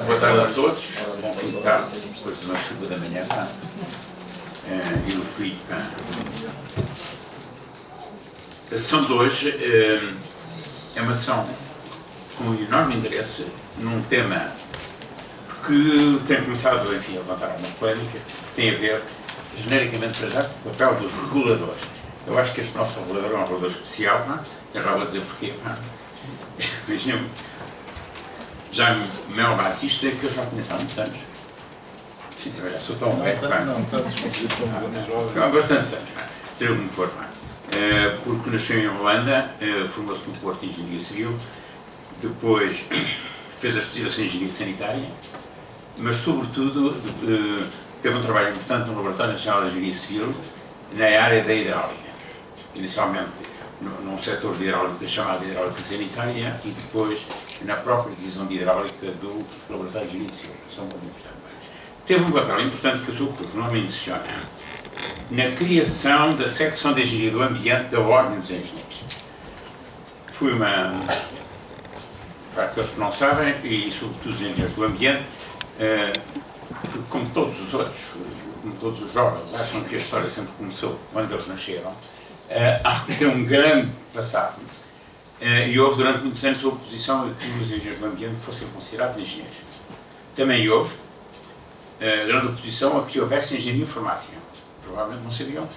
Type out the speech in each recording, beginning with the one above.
Boa tarde a todos, bom fim de tarde, depois de uma chuva da manhã, e o frio. A sessão de hoje é uma sessão com enorme interesse num tema que tem começado, enfim, a levantar uma polémica que tem a ver, genericamente para já, com o papel dos reguladores. Eu acho que este nosso regulador é um regulador especial, eu já vou dizer porquê. Imaginem, Jaime Mel Batista, que eu já conheço há muitos anos. Enfim, também já sou tão velho. Não, tantos porque somos anos jovens. Há bastantes anos, seja como for. Porque nasceu em Holanda, formou-se no Porto de Engenharia Civil, depois fez a especialização em Engenharia Sanitária, mas, sobretudo, teve um trabalho importante no Laboratório Nacional de Engenharia Civil, na área da hidráulica. Inicialmente num setor de hidráulica chamado hidráulica sanitária e depois na própria divisão de hidráulica do Laboratório de Engenharia Civil. Isso é muito importante. Teve um papel importante que o seu currículo não menciona na criação da secção de Engenharia do Ambiente da Ordem dos Engenheiros. Foi uma... Para aqueles que não sabem, e sobretudo os engenheiros do ambiente, como todos os outros, como todos os jovens, acham que a história sempre começou quando eles nasceram, tem um grande passado. E houve durante muitos anos a oposição a que os engenheiros do ambiente fossem considerados engenheiros. Também houve grande oposição a que houvesse engenharia informática. Provavelmente não sabiam.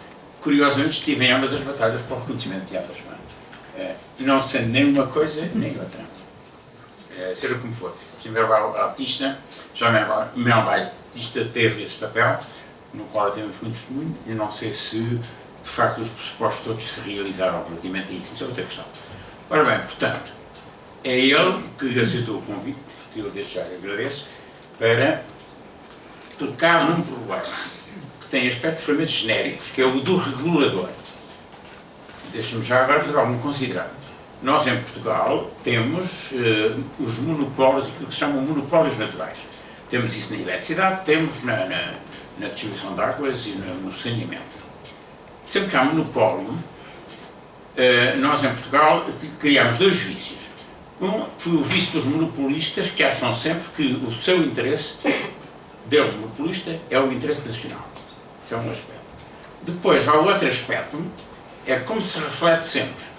Curiosamente estive em ambas as batalhas para o reconhecimento de ambas. Não sendo nem uma coisa nem outra. Seja como for. Jaime Batista teve esse papel, no qual eu também fui um testemunho, e não sei se, de facto, os pressupostos todos se realizaram relativamente a isso. Isso é outra questão. Ora bem, portanto, é ele que aceitou o convite, que eu desde já agradeço, para tocar num problema que tem aspectos extremamente genéricos, que é o do regulador. Deixa-me já agora fazer algum considerado. Nós, em Portugal, temos os monopólios, aquilo que se chamam monopólios naturais. Temos isso na eletricidade, temos na distribuição de águas e no saneamento. Sempre que há monopólio, nós, em Portugal, criamos dois vícios. Um foi o vício dos monopolistas, que acham sempre que o seu interesse, dele monopolista, é o interesse nacional. Esse é um aspecto. Depois, há outro aspecto, é como se reflete sempre.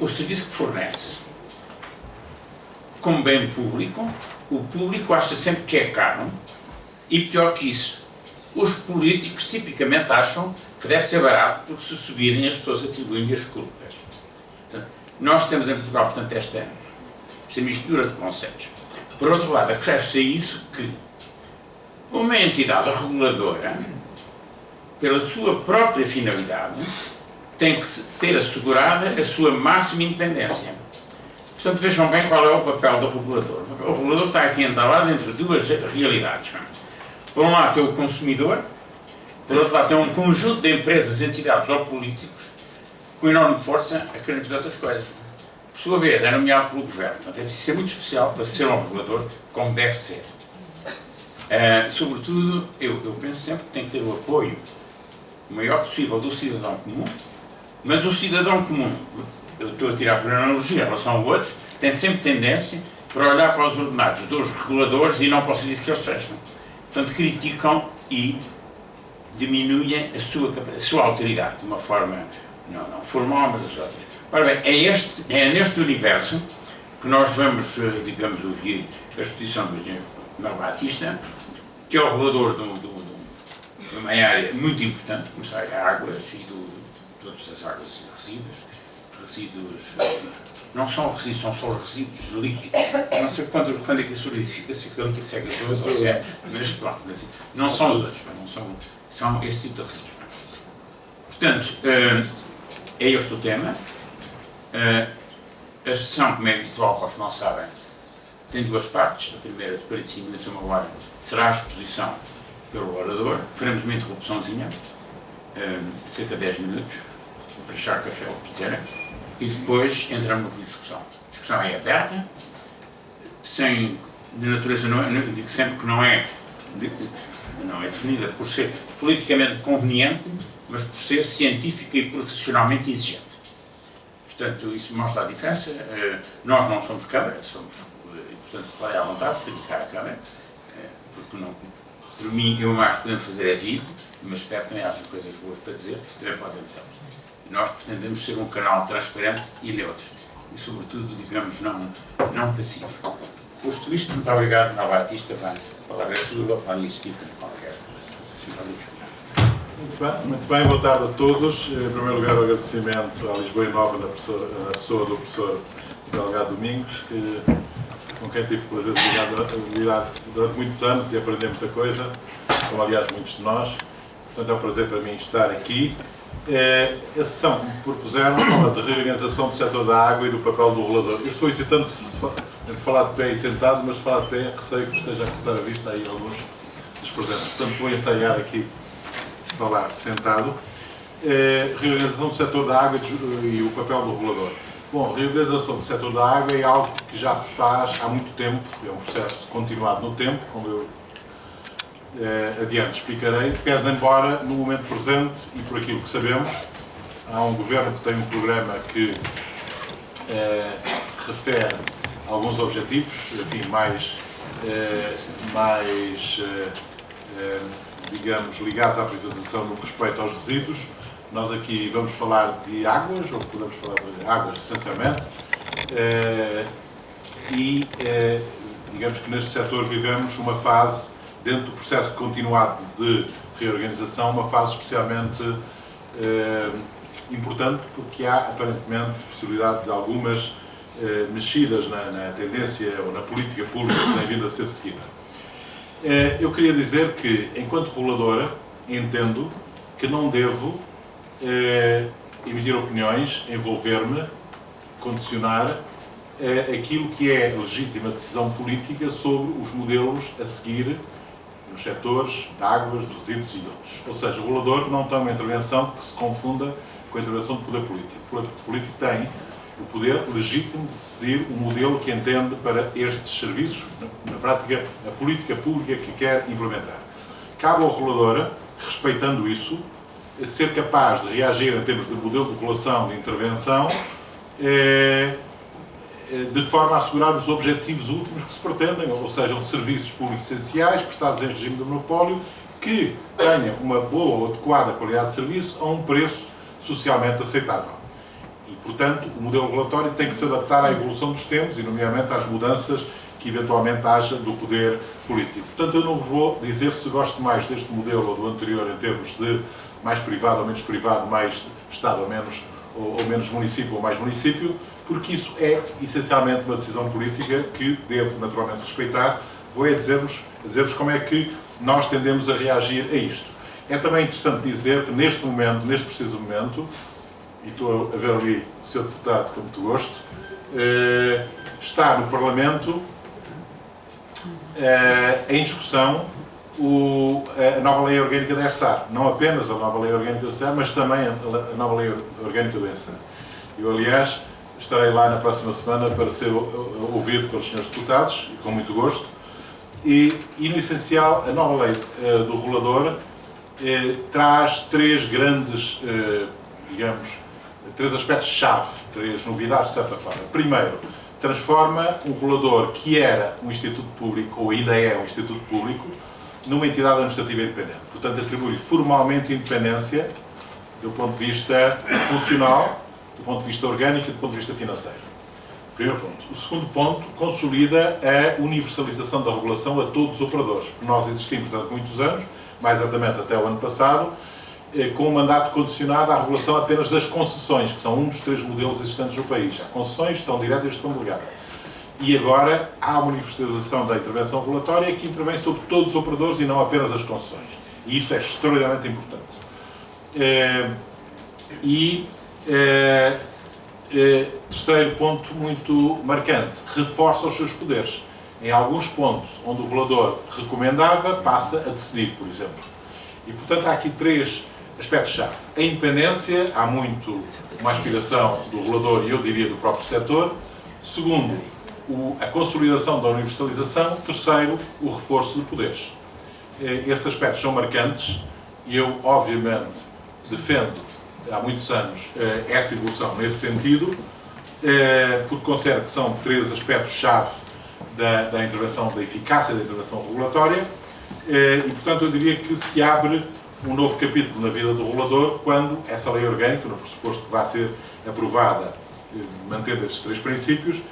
O serviço que fornece como bem público, o público acha sempre que é caro e, pior que isso, os políticos tipicamente acham que deve ser barato porque se subirem as pessoas atribuem-lhe as culpas. Portanto, nós temos em Portugal, portanto, esta mistura de conceitos. Por outro lado, acresce-se a isso que uma entidade reguladora, pela sua própria finalidade, tem que ter assegurada a sua máxima independência. Portanto, vejam bem qual é o papel do regulador. O regulador está aqui entalado entre duas realidades. Por um lado tem o consumidor, por outro lado tem um conjunto de empresas, entidades ou políticos com enorme força a querem fazer outras coisas. Por sua vez, é nomeado pelo governo. Portanto, deve ser muito especial para ser um regulador como deve ser. Sobretudo, eu penso sempre que tem que ter o apoio o maior possível do cidadão comum, mas o cidadão comum, eu estou a tirar por analogia em relação a outros, tem sempre tendência para olhar para os ordenados dos reguladores e não para o serviço que eles prestam. Portanto, criticam e diminuem a sua autoridade, de uma forma não formal, mas das outras. Ora bem, é neste universo que nós vamos, digamos, ouvir a exposição do Jaime Batista, que é o regulador de uma área muito importante, como sai a águas e todas as águas e resíduos, não são resíduos, são só os resíduos líquidos. Não sei quando é que isso solidifica-se, fica ali que se é gasoso, ou se é, mas pronto, não são os outros, são esse tipo de resíduos. Portanto, é este o tema. A sessão, como é habitual, para os que não sabem, tem duas partes. A primeira, de 45 minutos a uma hora, será a exposição pelo orador. Faremos uma interrupçãozinha, cerca de 10 minutos, para achar café, o que quiserem, e depois entramos na discussão. A discussão é aberta, de natureza, digo sempre que não é definida por ser politicamente conveniente, mas por ser científica e profissionalmente exigente. Portanto, isso mostra a diferença. Nós não somos Câmara, somos portanto, vai à vontade de criticar a Câmara, porque não, por mim, eu mais que podemos fazer é vir, mas espero também haja coisas boas para dizer, também podem dizer. E nós pretendemos ser um canal transparente e neutro, e sobretudo, digamos, não passivo. Posto isto, muito obrigado, Manuel Batista, a palavra é sua, para insistir em qualquer. Muito bem, boa tarde a todos. Em primeiro lugar, o agradecimento à Lisboa Nova na pessoa do professor Delgado Domingos, com quem tive o prazer de lidar durante muitos anos e aprender muita coisa, como aliás muitos de nós. Portanto, é um prazer para mim estar aqui. A sessão que me propuseram fala de reorganização do setor da água e do papel do regulador. Eu estou hesitante entre falar de pé e sentado, mas falar de pé receio que esteja a cortar a vista aí alguns dos presentes. Portanto, vou ensaiar aqui falar sentado. Reorganização do setor da água e o papel do regulador. Bom, a reorganização do setor da água é algo que já se faz há muito tempo, é um processo continuado no tempo, como eu adiante explicarei, pese embora no momento presente e por aquilo que sabemos, há um governo que tem um programa que refere alguns objetivos, enfim, digamos, ligados à privatização no que respeita aos resíduos. Nós aqui vamos falar de águas, ou podemos falar de águas essencialmente, digamos que neste setor vivemos uma fase, dentro do processo continuado de reorganização, uma fase especialmente importante, porque há aparentemente possibilidade de algumas mexidas na tendência ou na política pública que tem vindo a ser seguida. Eu queria dizer que, enquanto reguladora, entendo que não devo emitir opiniões, envolver-me, condicionar aquilo que é legítima decisão política sobre os modelos a seguir nos setores de águas, de resíduos e outros. Ou seja, o regulador não tem uma intervenção que se confunda com a intervenção do poder político. O poder político tem o poder legítimo de decidir o modelo que entende para estes serviços, na prática, a política pública que quer implementar. Cabe ao regulador, respeitando isso, ser capaz de reagir em termos de modelo de regulação, de intervenção, de forma a assegurar os objetivos últimos que se pretendem, ou sejam serviços públicos essenciais, prestados em regime de monopólio, que tenham uma boa ou adequada qualidade de serviço a um preço socialmente aceitável. E, portanto, o modelo regulatório tem que se adaptar à evolução dos tempos e, nomeadamente, às mudanças que eventualmente haja do poder político. Portanto, eu não vou dizer se gosto mais deste modelo ou do anterior em termos de mais privado ou menos privado, mais Estado ou menos município ou mais município, porque isso é essencialmente uma decisão política que devo naturalmente respeitar. Vou dizer-vos como é que nós tendemos a reagir a isto. É também interessante dizer que neste momento, neste preciso momento, e estou a ver ali o Sr. Deputado com muito gosto, está no Parlamento em discussão a nova lei orgânica da ERSAR. Não apenas a nova lei orgânica da ERSAR, mas também a nova lei orgânica da ERSAR. Eu, aliás, estarei lá na próxima semana para ser ouvido pelos senhores deputados, com muito gosto. E no essencial, a nova lei do regulador traz três grandes, três aspectos-chave, três novidades de certa forma. Primeiro, transforma um regulador que era um instituto público, ou ainda é um instituto público, numa entidade administrativa independente. Portanto, atribui-lhe formalmente independência do ponto de vista funcional, do ponto de vista orgânico e do ponto de vista financeiro. Primeiro ponto. O segundo ponto, consolida a universalização da regulação a todos os operadores. Nós existimos durante muitos anos, mais exatamente até o ano passado, com um mandato condicionado à regulação apenas das concessões, que são um dos três modelos existentes no país. Há concessões, gestão direta e gestão delegada. E agora há uma universalização da intervenção regulatória que intervém sobre todos os operadores e não apenas as concessões. E isso é extraordinariamente importante. Terceiro ponto muito marcante, reforça os seus poderes. Em alguns pontos onde o regulador recomendava, passa a decidir, por exemplo. E, portanto, há aqui três aspectos-chave. A independência, há muito uma aspiração do regulador e eu diria do próprio setor. Segundo, a consolidação da universalização. Terceiro, o reforço de poderes. Esses aspectos são marcantes e eu, obviamente, defendo há muitos anos essa evolução nesse sentido, porque considero que são três aspectos-chave da intervenção, da eficácia da intervenção regulatória, e, portanto, eu diria que se abre um novo capítulo na vida do regulador quando essa lei orgânica, no pressuposto que vai ser aprovada, mantendo esses 3 princípios,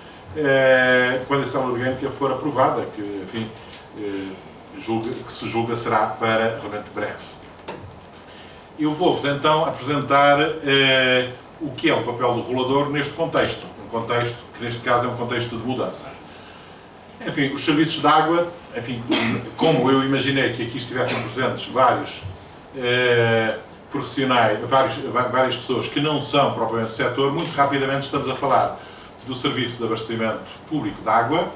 quando essa lei orgânica for aprovada, que, enfim, que se julga será para realmente breve. Eu vou-vos então apresentar o que é o papel do regulador neste contexto, um contexto que neste caso é um contexto de mudança. Enfim, os serviços de água, enfim, como eu imaginei que aqui estivessem presentes vários profissionais, várias pessoas que não são propriamente do setor, muito rapidamente estamos a falar do serviço de abastecimento público de água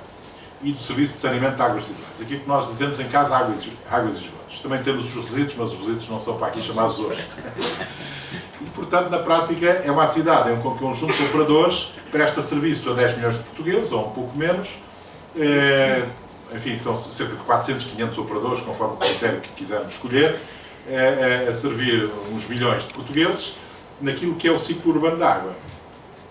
e do serviço de saneamento de águas residuais. Aqui que nós dizemos em casa águas e esgotos. Também temos os resíduos, mas os resíduos não são para aqui chamados hoje. E, portanto, na prática, é uma atividade em que um conjunto de operadores presta serviço a 10 milhões de portugueses, ou um pouco menos. Enfim, são cerca de 400, 500 operadores, conforme o critério que quisermos escolher, a servir uns milhões de portugueses naquilo que é o ciclo urbano da água.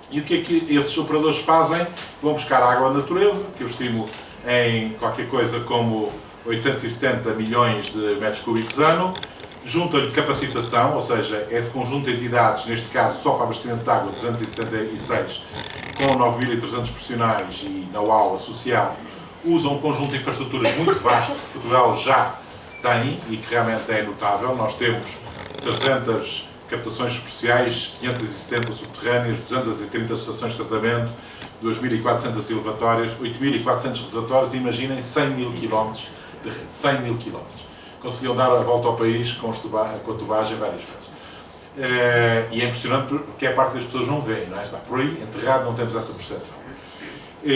E o que é que esses operadores fazem? Vão buscar água à natureza, que eu estimo em qualquer coisa como 870 milhões de metros cúbicos ano, juntam-lhe capacitação, ou seja, esse conjunto de entidades, neste caso só para abastecimento de água, 276, com 9.300 profissionais e know-how associado, usam um conjunto de infraestruturas muito vasto, que Portugal já tem e que realmente é notável. Nós temos 300 captações especiais, 570 subterrâneas, 230 estações de tratamento, 2.400 elevatórias, 8.400 reservatórios, e imaginem 100 mil quilómetros de rede, 100 mil quilómetros. Conseguiam dar a volta ao país com a tubagem várias vezes. E é impressionante porque a parte das pessoas não veem, não é? Está por aí, enterrado, não temos essa percepção.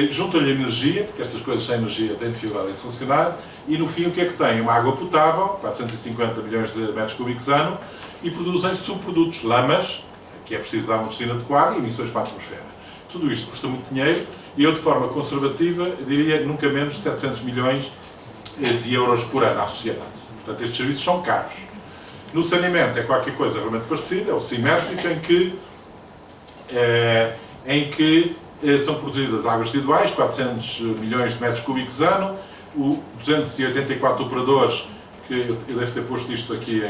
Juntam-lhe energia, porque estas coisas sem energia têm dificuldade em funcionar, e no fim o que é que têm? Uma água potável, 450 milhões de metros cúbicos ano, e produzem subprodutos, lamas, que é preciso dar um destino adequado, e emissões para a atmosfera. Tudo isto custa muito dinheiro, e eu de forma conservativa diria nunca menos de 700 milhões de euros por ano à sociedade. Portanto, estes serviços são caros. No saneamento é qualquer coisa realmente parecida, é o simmétrico, em que são produzidas águas residuais, 400 milhões de metros cúbicos ano, 284 operadores, que eu devo ter posto isto aqui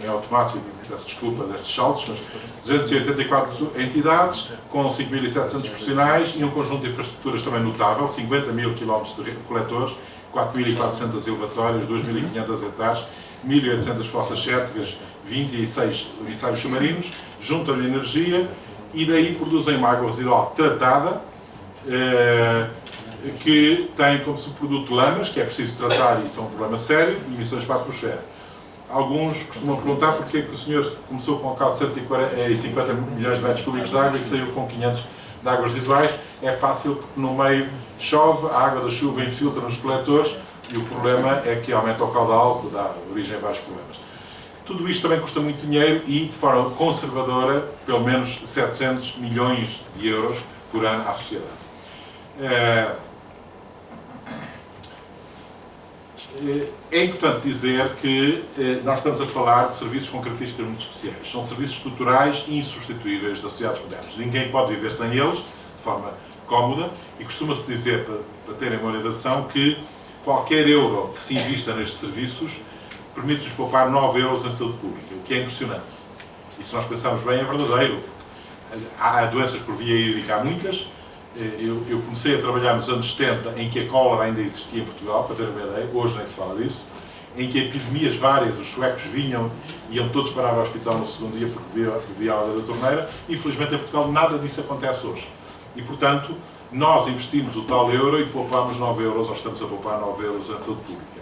em automático, peço desculpa destes saltos, mas 284 entidades, com 5.700 profissionais e um conjunto de infraestruturas também notável, 50 mil quilómetros de coletores, 4.400 elevatórios, 2.500 hectares, 1.800 fossas sépticas, 26 emissários submarinos, juntam-lhe energia e daí produzem uma água residual tratada, que tem como subproduto lamas, que é preciso tratar e isso é um problema sério, e emissões para a atmosfera. Alguns costumam perguntar porque é que o senhor começou com um caldo de 150 milhões de metros cúbicos de água e saiu com 500 de águas residuais. É fácil porque no meio chove, a água da chuva infiltra nos coletores e o problema é que aumenta o caudal, que dá origem a vários problemas. Tudo isto também custa muito dinheiro e, de forma conservadora, pelo menos 700 milhões de euros por ano à sociedade. É importante dizer que nós estamos a falar de serviços com características muito especiais. São serviços estruturais e insubstituíveis das sociedades modernas. Ninguém pode viver sem eles, de forma cómoda, e costuma-se dizer, para terem uma orientação, que qualquer euro que se invista nestes serviços permite-nos poupar 9 euros em saúde pública, o que é impressionante. E se nós pensarmos bem, é verdadeiro. Há doenças por via hídrica, há muitas. Eu comecei a trabalhar nos anos 70, em que a cólera ainda existia em Portugal, para ter uma ideia, hoje nem se fala disso, em que epidemias várias, os suecos vinham, iam todos parar ao hospital no segundo dia porque bebiam a água da torneira. Infelizmente em Portugal nada disso acontece hoje. E portanto, nós investimos o tal euro e poupamos 9 euros, ou estamos a poupar 9 euros em saúde pública.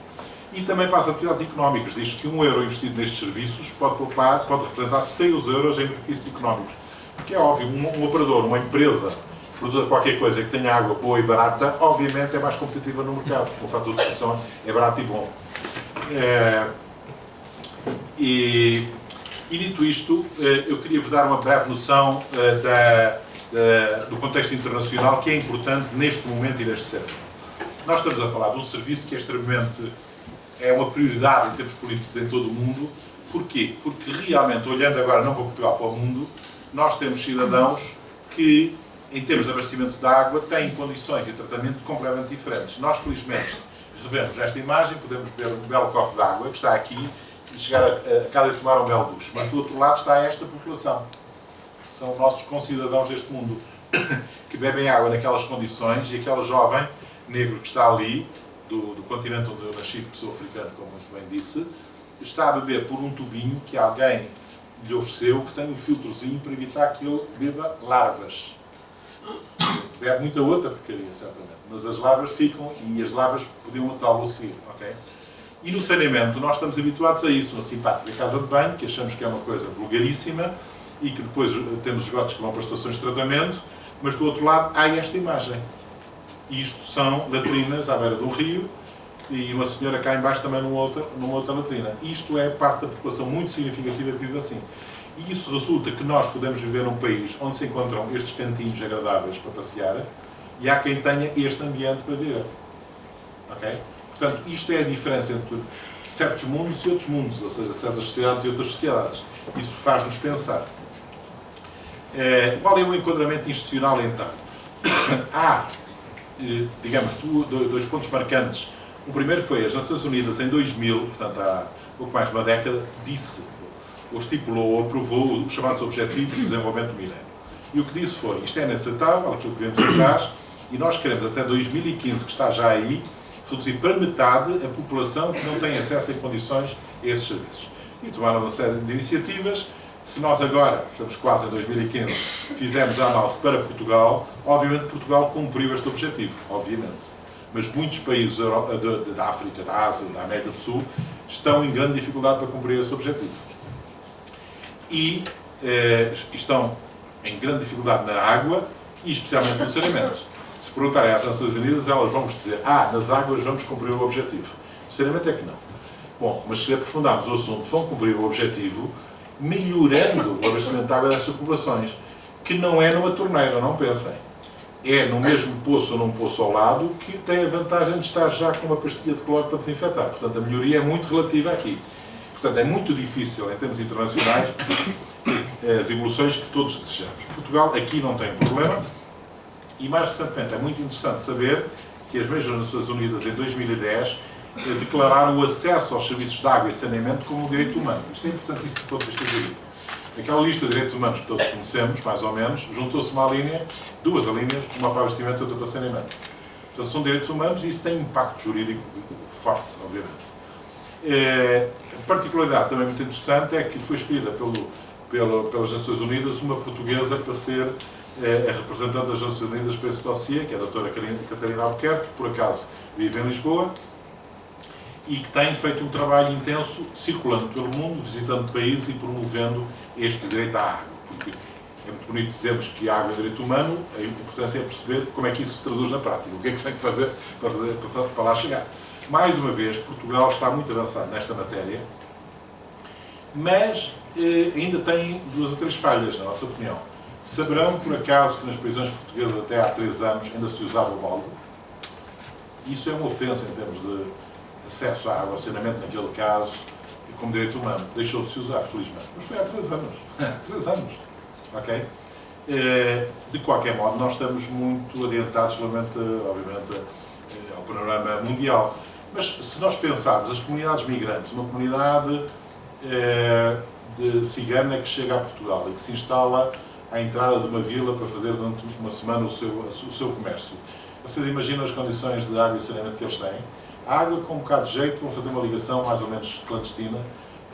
E também para as atividades económicas, diz que 1 euro investido nestes serviços pode representar 6 euros em benefícios económicos. Porque é óbvio, um operador, uma empresa, produza qualquer coisa que tenha água boa e barata, obviamente é mais competitiva no mercado, porque o fator de produção é barato e bom. E dito isto, eu queria vos dar uma breve noção do contexto internacional, que é importante neste momento e neste século. Nós estamos a falar de um serviço que é uma prioridade em termos políticos em todo o mundo. Porquê? Porque realmente, olhando agora não para Portugal, para o mundo, nós temos cidadãos que em termos de abastecimento de água, têm condições de tratamento completamente diferentes. Nós, felizmente, revemos esta imagem, podemos ver um belo copo de água que está aqui e chegar a casa de tomar um belo duche. Mas do outro lado está esta população. São nossos concidadãos deste mundo que bebem água naquelas condições, e aquele jovem negro que está ali, do continente onde eu nasci, que sou africano, como muito bem disse, está a beber por um tubinho que alguém lhe ofereceu, que tem um filtrozinho para evitar que ele beba larvas. Bebe muita outra porcaria, certamente, mas as larvas ficam, e as larvas podiam matá-lo a seguir, ok? E no saneamento nós estamos habituados a isso, uma simpática casa de banho, que achamos que é uma coisa vulgaríssima, e que depois temos esgotos que vão para estações de tratamento, mas do outro lado há esta imagem. Isto são latrinas à beira do rio, e uma senhora cá em baixo também numa outra latrina. Isto é parte da população muito significativa que vive assim. E isso resulta que nós podemos viver num país onde se encontram estes cantinhos agradáveis para passear, e há quem tenha este ambiente para viver. Ok? Portanto, isto é a diferença entre certos mundos e outros mundos, ou seja, certas sociedades e outras sociedades. Isso faz-nos pensar. Qual é o enquadramento institucional, então? Há, digamos, dois pontos marcantes. O primeiro foi as Nações Unidas em 2000, portanto há pouco mais de uma década, disse, ou estipulou ou aprovou os chamados Objetivos de Desenvolvimento do Milénio. E o que disse foi, isto é inaceitável, aquilo que vemos atrás, e nós queremos até 2015, que está já aí, reduzir para metade a população que não tem acesso em condições a esses serviços. E tomaram uma série de iniciativas. Se nós agora, estamos quase em 2015, fizermos a análise para Portugal, obviamente Portugal cumpriu este objetivo, obviamente. Mas muitos países da África, da Ásia, da América do Sul, estão em grande dificuldade para cumprir esse objetivo. E estão em grande dificuldade na água e especialmente no saneamento. Se perguntarem às Nações Unidas, elas vão-vos dizer: nas águas vamos cumprir o objetivo. No saneamento é que não. Bom, mas se aprofundarmos o assunto, vão cumprir o objetivo melhorando o abastecimento de água dessas populações, que não é numa torneira, não pensem. É no mesmo poço ou num poço ao lado, que tem a vantagem de estar já com uma pastilha de cloro para desinfetar. Portanto, a melhoria é muito relativa aqui. Portanto, é muito difícil, em termos internacionais, as evoluções que todos desejamos. Portugal aqui não tem problema, e mais recentemente é muito interessante saber que as mesmas Nações Unidas, em 2010, declararam o acesso aos serviços de água e saneamento como um direito humano. Isto é importantíssimo de ponto de vista jurídico. Aquela lista de direitos humanos que todos conhecemos, mais ou menos, juntou-se uma linha, duas linhas, uma para abastecimento e outra para saneamento. Portanto, são direitos humanos e isso tem impacto jurídico forte, obviamente. A particularidade também muito interessante é que foi escolhida pelas Nações Unidas uma portuguesa para ser a representante das Nações Unidas para esse dossiê, que é a doutora Catarina Albuquerque, que por acaso vive em Lisboa, e que tem feito um trabalho intenso, circulando pelo mundo, visitando países e promovendo este direito à água. Porque é muito bonito dizermos que a água é direito humano, a importância é perceber como é que isso se traduz na prática, o que é que se tem que fazer para lá chegar. Mais uma vez, Portugal está muito avançado nesta matéria, mas ainda tem duas ou três falhas, na nossa opinião. Saberão, por acaso, que nas prisões portuguesas até há 3 anos ainda se usava o balde? Isso é uma ofensa em termos de acesso à água, ao saneamento, naquele caso, como direito humano. Deixou de se usar, felizmente. Mas foi há 3 anos. 3 anos. Ok? De qualquer modo, nós estamos muito adiantados relativamente, obviamente, ao panorama mundial. Mas se nós pensarmos as comunidades migrantes, uma comunidade de cigana que chega a Portugal e que se instala à entrada de uma vila para fazer durante uma semana o seu comércio. Vocês imaginam as condições de água e saneamento que eles têm? A água, com um bocado de jeito, vão fazer uma ligação mais ou menos clandestina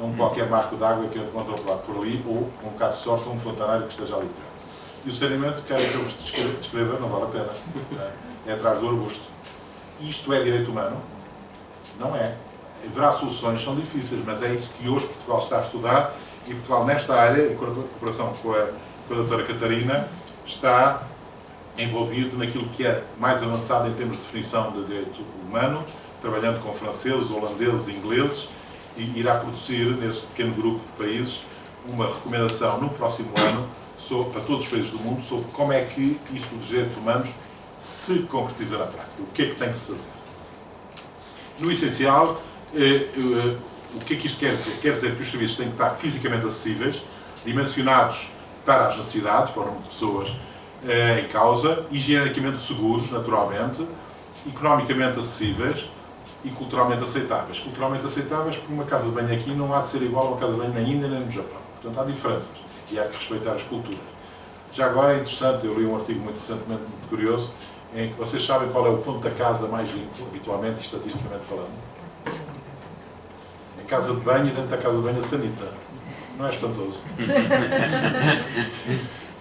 a qualquer marco de água que encontram por ali, ou, com um bocado de sorte, a um fontaneiro que esteja ali perto. E o saneamento, quero que eu vos descreva, não vale a pena. É atrás do arbusto. Isto é direito humano? Não é. Haverá soluções, são difíceis, mas é isso que hoje Portugal está a estudar, e Portugal, nesta área, em cooperação com a doutora Catarina, está envolvido naquilo que é mais avançado em termos de definição de direito humano, trabalhando com franceses, holandeses, ingleses, e irá produzir, nesse pequeno grupo de países, uma recomendação no próximo ano para todos os países do mundo sobre como é que isto dos direitos humanos se concretiza na prática. O que é que tem que se fazer? No essencial, o que é que isto quer dizer? Quer dizer que os serviços têm que estar fisicamente acessíveis, dimensionados para as necessidades, para o número de pessoas em causa, higienicamente seguros, naturalmente, economicamente acessíveis e culturalmente aceitáveis. Culturalmente aceitáveis porque uma casa de banho aqui não há de ser igual a uma casa de banho na Índia nem no Japão. Portanto, há diferenças e há que respeitar as culturas. Já agora é interessante, eu li um artigo muito recentemente, muito curioso, em que vocês sabem qual é o ponto da casa mais limpo, habitualmente e estatisticamente falando? A casa de banho e dentro da casa de banho a sanita. Não é espantoso?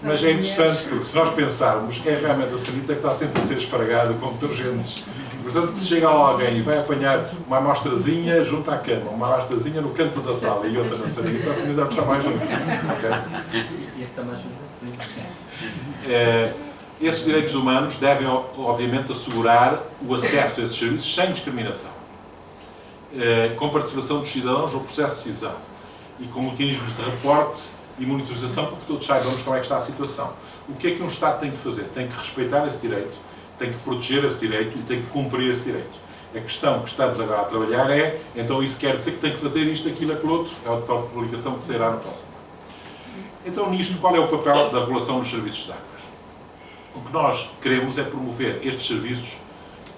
Mas é interessante porque se nós pensarmos, é realmente a sanita que está sempre a ser esfregada com detergentes. Portanto, se chega lá alguém e vai apanhar uma amostrazinha junto à cama, uma amostrazinha no canto da sala e outra na sanita, a sanita vai precisar mais limpa. Esses direitos humanos devem, obviamente, assegurar o acesso a esses serviços sem discriminação, com participação dos cidadãos no processo de decisão e com mecanismos de reporte e monitorização para que todos saibamos como é que está a situação. O que é que um Estado tem que fazer? Tem que respeitar esse direito, tem que proteger esse direito e tem que cumprir esse direito. A questão que estamos agora a trabalhar é, então isso quer dizer que tem que fazer isto, aquilo, aquilo outro, é a tal publicação que sairá no próximo ano. Então nisto, qual é o papel da regulação dos serviços de águas? O que nós queremos é promover estes serviços,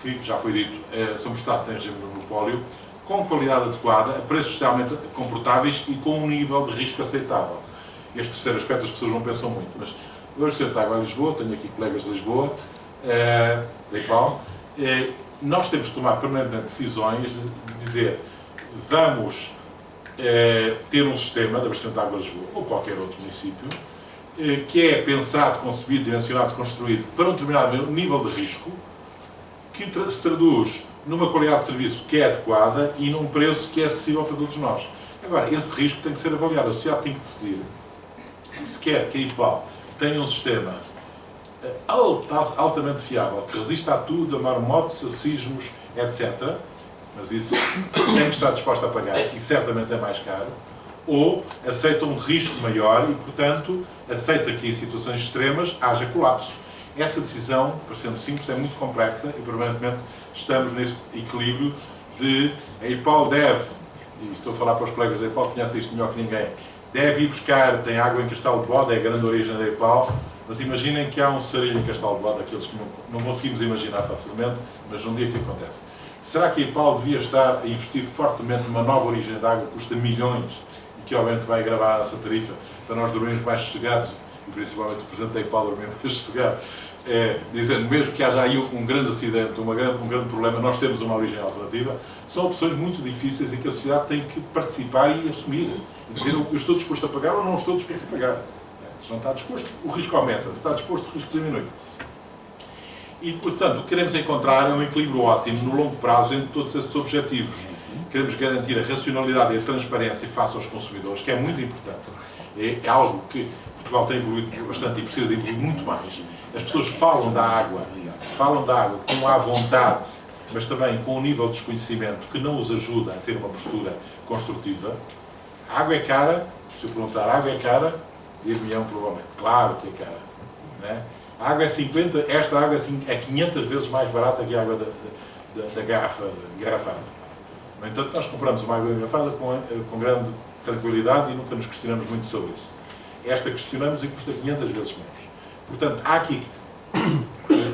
que já foi dito, são prestados em regime de monopólio, com qualidade adequada, a preços socialmente comportáveis e com um nível de risco aceitável. Este terceiro aspecto as pessoas não pensam muito, mas eu represento a Água em Lisboa, tenho aqui colegas de Lisboa, da IPAL, nós temos que tomar permanentemente decisões de dizer vamos ter um sistema de abastecimento de água de Lisboa, ou qualquer outro município, que é pensado, concebido, dimensionado, construído para um determinado nível de risco, que se traduz numa qualidade de serviço que é adequada e num preço que é acessível para todos nós. Agora, esse risco tem que ser avaliado. A sociedade tem que decidir se quer que a IPAL tenha um sistema altamente fiável, que resista a tudo, a marmotos, a sismos, etc. Mas isso tem que estar disposto a pagar e certamente é mais caro. Ou aceita um risco maior e, portanto, aceita que em situações extremas haja colapso. Essa decisão, parecendo simples, é muito complexa e permanentemente estamos neste equilíbrio de a IPAL deve, e estou a falar para os colegas da IPAL que conhecem isto melhor que ninguém, deve ir buscar, tem água em Castelo de Bode, é a grande origem da IPAL, mas imaginem que há um sarilho em Castelo de Bode, daqueles que não conseguimos imaginar facilmente, mas num dia que acontece. Será que a IPAL devia estar a investir fortemente numa nova origem de água que custa milhões e que obviamente vai agravar a nossa tarifa para nós dormirmos mais sossegados, e principalmente o Presidente da IPAL dormir mais sossegado, dizendo mesmo que haja aí um grande acidente, um grande problema, nós temos uma origem alternativa, são opções muito difíceis e que a sociedade tem que participar e assumir. E dizer, eu estou disposto a pagar ou não estou disposto a pagar. Se não está disposto, o risco aumenta. Se está disposto, o risco diminui. E, portanto, o que queremos encontrar é um equilíbrio ótimo, no longo prazo, entre todos esses objetivos. Queremos garantir a racionalidade e a transparência face aos consumidores, que é muito importante. É algo que Portugal tem evoluído bastante e precisa de evoluir muito mais. As pessoas falam da água com a vontade, mas também com um nível de desconhecimento que não os ajuda a ter uma postura construtiva. A água é cara, se eu perguntar, a água é cara, dir-me-ão provavelmente, claro que é cara. Né? A água é 50, esta água é 500 vezes mais barata que a água da garrafa engarrafada. No entanto, nós compramos uma água engarrafada com grande tranquilidade e nunca nos questionamos muito sobre isso. Esta questionamos e custa 500 vezes menos. Portanto, há aqui,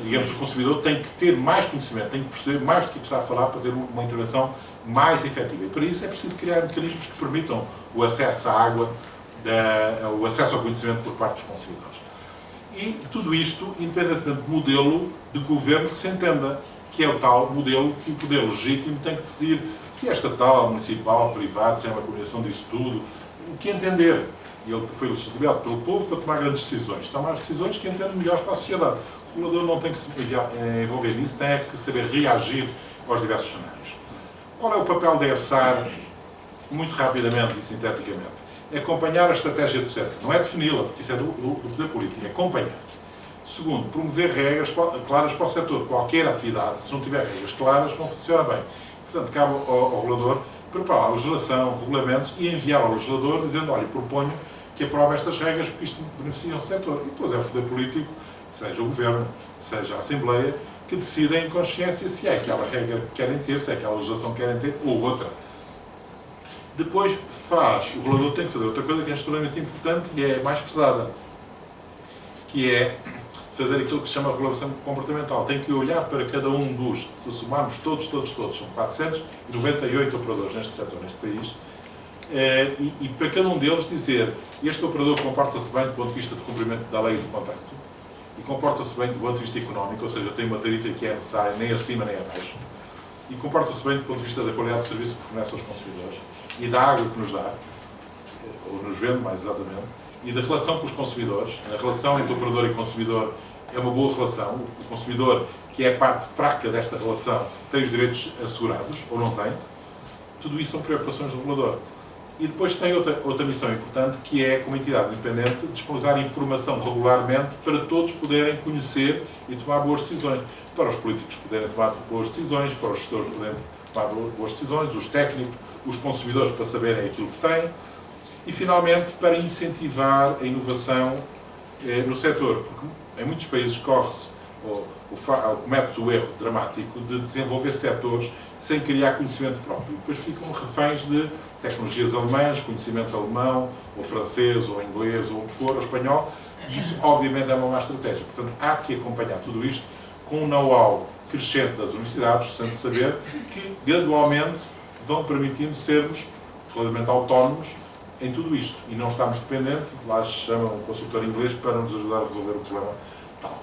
digamos, o consumidor tem que ter mais conhecimento, tem que perceber mais do que está a falar para ter uma intervenção mais efetiva. E para isso é preciso criar mecanismos que permitam o acesso à água, o acesso ao conhecimento por parte dos consumidores. E tudo isto, independentemente do modelo de governo que se entenda, que é o tal modelo que o poder legítimo tem que decidir se é estatal, municipal, privado, se é uma combinação disso tudo, o que entender. E ele foi legitimado pelo povo para tomar grandes decisões. Tomar decisões que entendem melhores para a sociedade. O regulador não tem que se envolver nisso, tem que saber reagir aos diversos cenários. Qual é o papel da ERSAR, muito rapidamente e sinteticamente? É acompanhar a estratégia do setor. Não é defini-la, porque isso é do poder político, é acompanhar. Segundo, promover regras claras para o setor. Qualquer atividade, se não tiver regras claras, não funciona bem. Portanto, cabe ao regulador preparar a legislação, regulamentos e enviar ao legislador dizendo, olha, proponho que aprove estas regras porque isto beneficia o setor. E depois é o poder político, seja o governo, seja a Assembleia, que decidem em consciência se é aquela regra que querem ter, se é aquela legislação que querem ter ou outra. Depois o regulador tem que fazer outra coisa que é extremamente importante e é mais pesada, que é fazer aquilo que se chama regulação comportamental. Tem que olhar para cada um dos, se somarmos todos, são 498 operadores neste setor, neste país, e para cada um deles dizer, este operador comporta-se bem do ponto de vista de cumprimento da lei e do contrato, e comporta-se bem do ponto de vista económico, ou seja, tem uma tarifa que é necessária, nem acima nem abaixo, e comporta-se bem do ponto de vista da qualidade de serviço que fornece aos consumidores, e da água que nos dá, ou nos vende, mais exatamente, e da relação com os consumidores. A relação entre operador e consumidor é uma boa relação. O consumidor, que é a parte fraca desta relação, tem os direitos assegurados, ou não tem. Tudo isso são preocupações do regulador. E depois tem outra missão importante, que é, como entidade independente, disponibilizar informação regularmente para todos poderem conhecer e tomar boas decisões. Para os políticos poderem tomar boas decisões, para os gestores poderem tomar boas decisões, os técnicos, os consumidores para saberem aquilo que têm, e, finalmente, para incentivar a inovação no setor, porque em muitos países corre-se, ou comete-se o erro dramático de desenvolver setores sem criar conhecimento próprio. Depois ficam reféns de tecnologias alemãs, conhecimento alemão, ou francês, ou inglês, ou o que for, ou espanhol, e isso, obviamente, é uma má estratégia. Portanto, há que acompanhar tudo isto com um know-how crescente das universidades, sem saber que, gradualmente, vão permitindo sermos relativamente autónomos em tudo isto, e não estamos dependentes, lá se chama um consultor inglês para nos ajudar a resolver o problema tal.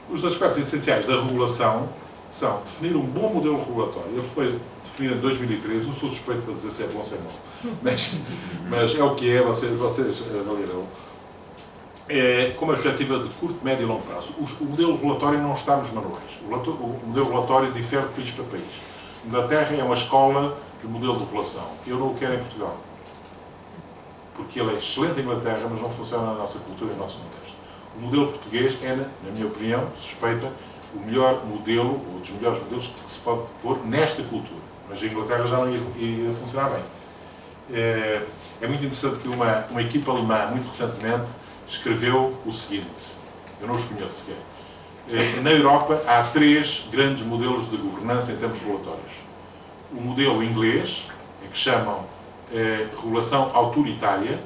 Os aspectos essenciais da regulação são definir um bom modelo regulatório. Ele foi definido em 2013, não sou suspeito para dizer se é bom ou se é mau, mas é o que é, vocês avaliarão. Com uma perspectiva de curto, médio e longo prazo. O modelo regulatório não está nos manuais. O modelo regulatório difere de país para país. A Inglaterra é uma escola de modelo de regulação. Eu não o quero em Portugal, porque ele é excelente em Inglaterra, mas não funciona na nossa cultura e no nosso contexto. O modelo português é, na minha opinião, suspeita, o melhor modelo, ou dos melhores modelos que se pode pôr nesta cultura. Mas a Inglaterra já não ia funcionar bem. É muito interessante que uma equipa alemã, muito recentemente, escreveu o seguinte, eu não os conheço sequer. Na Europa há 3 grandes modelos de governança em termos regulatórios. O modelo inglês, que chamam regulação autoritária.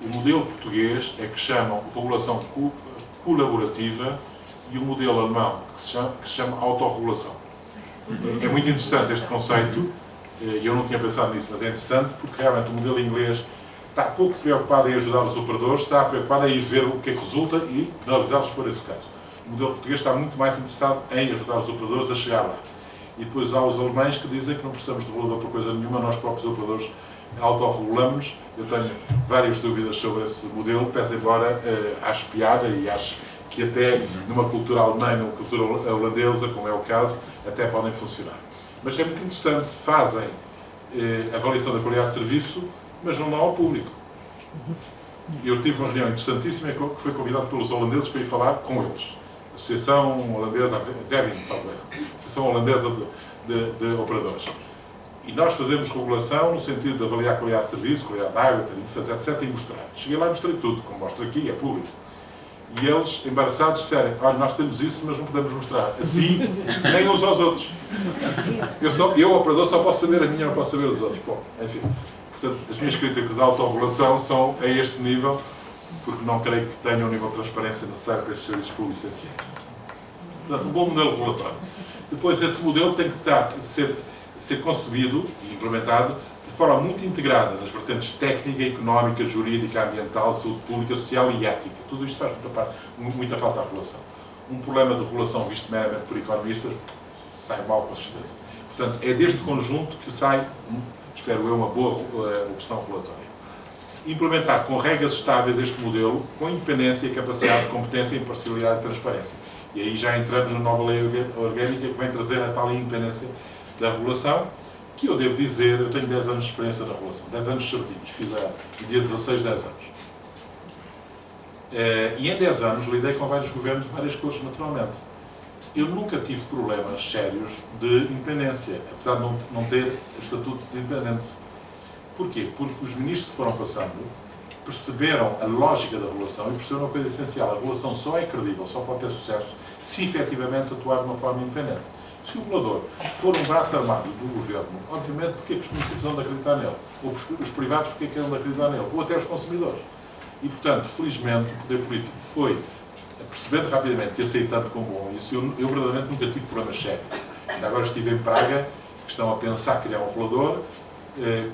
O modelo português é que chamam regulação colaborativa, e o modelo alemão que se chama autorregulação. É muito interessante este conceito, e eu não tinha pensado nisso, mas é interessante porque realmente o modelo inglês está pouco preocupado em ajudar os operadores, está preocupado em ver o que é que resulta e penalizá-los se for esse o caso. O modelo português está muito mais interessado em ajudar os operadores a chegar lá. E depois há os alemães que dizem que não precisamos de regulador para coisa nenhuma, nós próprios operadores autorregulamos. Eu tenho várias dúvidas sobre esse modelo, pese embora acho piada e acho que até numa cultura alemã, numa cultura holandesa, como é o caso, até podem funcionar. Mas é muito interessante, fazem avaliação da qualidade de serviço, mas não dão ao público. Eu tive uma reunião interessantíssima que foi convidado pelos holandeses para ir falar com eles. A Associação Holandesa, VEVIN, salvo erro, Associação Holandesa de Operadores. E nós fazemos regulação no sentido de avaliar a qualidade de serviço, qualidade de água, tarifas, etc. e mostrar. Cheguei lá e mostrei tudo, como mostro aqui, é público. E eles, embaraçados, disseram, olha, nós temos isso, mas não podemos mostrar. Assim, nem uns aos outros. Eu operador, só posso saber a minha, não posso saber os outros. Bom, enfim. Portanto, as minhas críticas à autorregulação são a este nível, porque não creio que tenham o nível de transparência necessário para estes serviços públicos essenciais. Portanto, um bom modelo regulatório. Depois, esse modelo tem que ser concebido e implementado de forma muito integrada nas vertentes técnica, económica, jurídica, ambiental, saúde pública, social e ética. Tudo isto faz muita falta à regulação. Um problema de regulação visto meramente por economistas sai mal, com certeza. Portanto, é deste conjunto que sai, espero eu, uma boa opção regulatória. Implementar com regras estáveis este modelo, com independência, capacidade, competência, imparcialidade e transparência. E aí já entramos na nova lei orgânica que vem trazer a tal independência da regulação, que eu devo dizer, eu tenho 10 anos de experiência na regulação, 10 anos certinhos, fiz no dia 16, 10 anos. E em 10 anos lidei com vários governos de várias cores, naturalmente. Eu nunca tive problemas sérios de independência, apesar de não ter estatuto de independente. Porquê? Porque os ministros que foram passando perceberam a lógica da regulação e perceberam uma coisa essencial. A regulação só é credível, só pode ter sucesso se efetivamente atuar de uma forma independente. Se o regulador for um braço armado do governo, obviamente, porque é que os municípios vão de acreditar nele? Ou os privados, porque é que vão de acreditar nele? Ou até os consumidores. E, portanto, felizmente, o poder político foi percebendo rapidamente e aceitando como bom isso, eu verdadeiramente nunca tive problemas sérios. Ainda agora estive em Praga, que estão a pensar criar um rolador.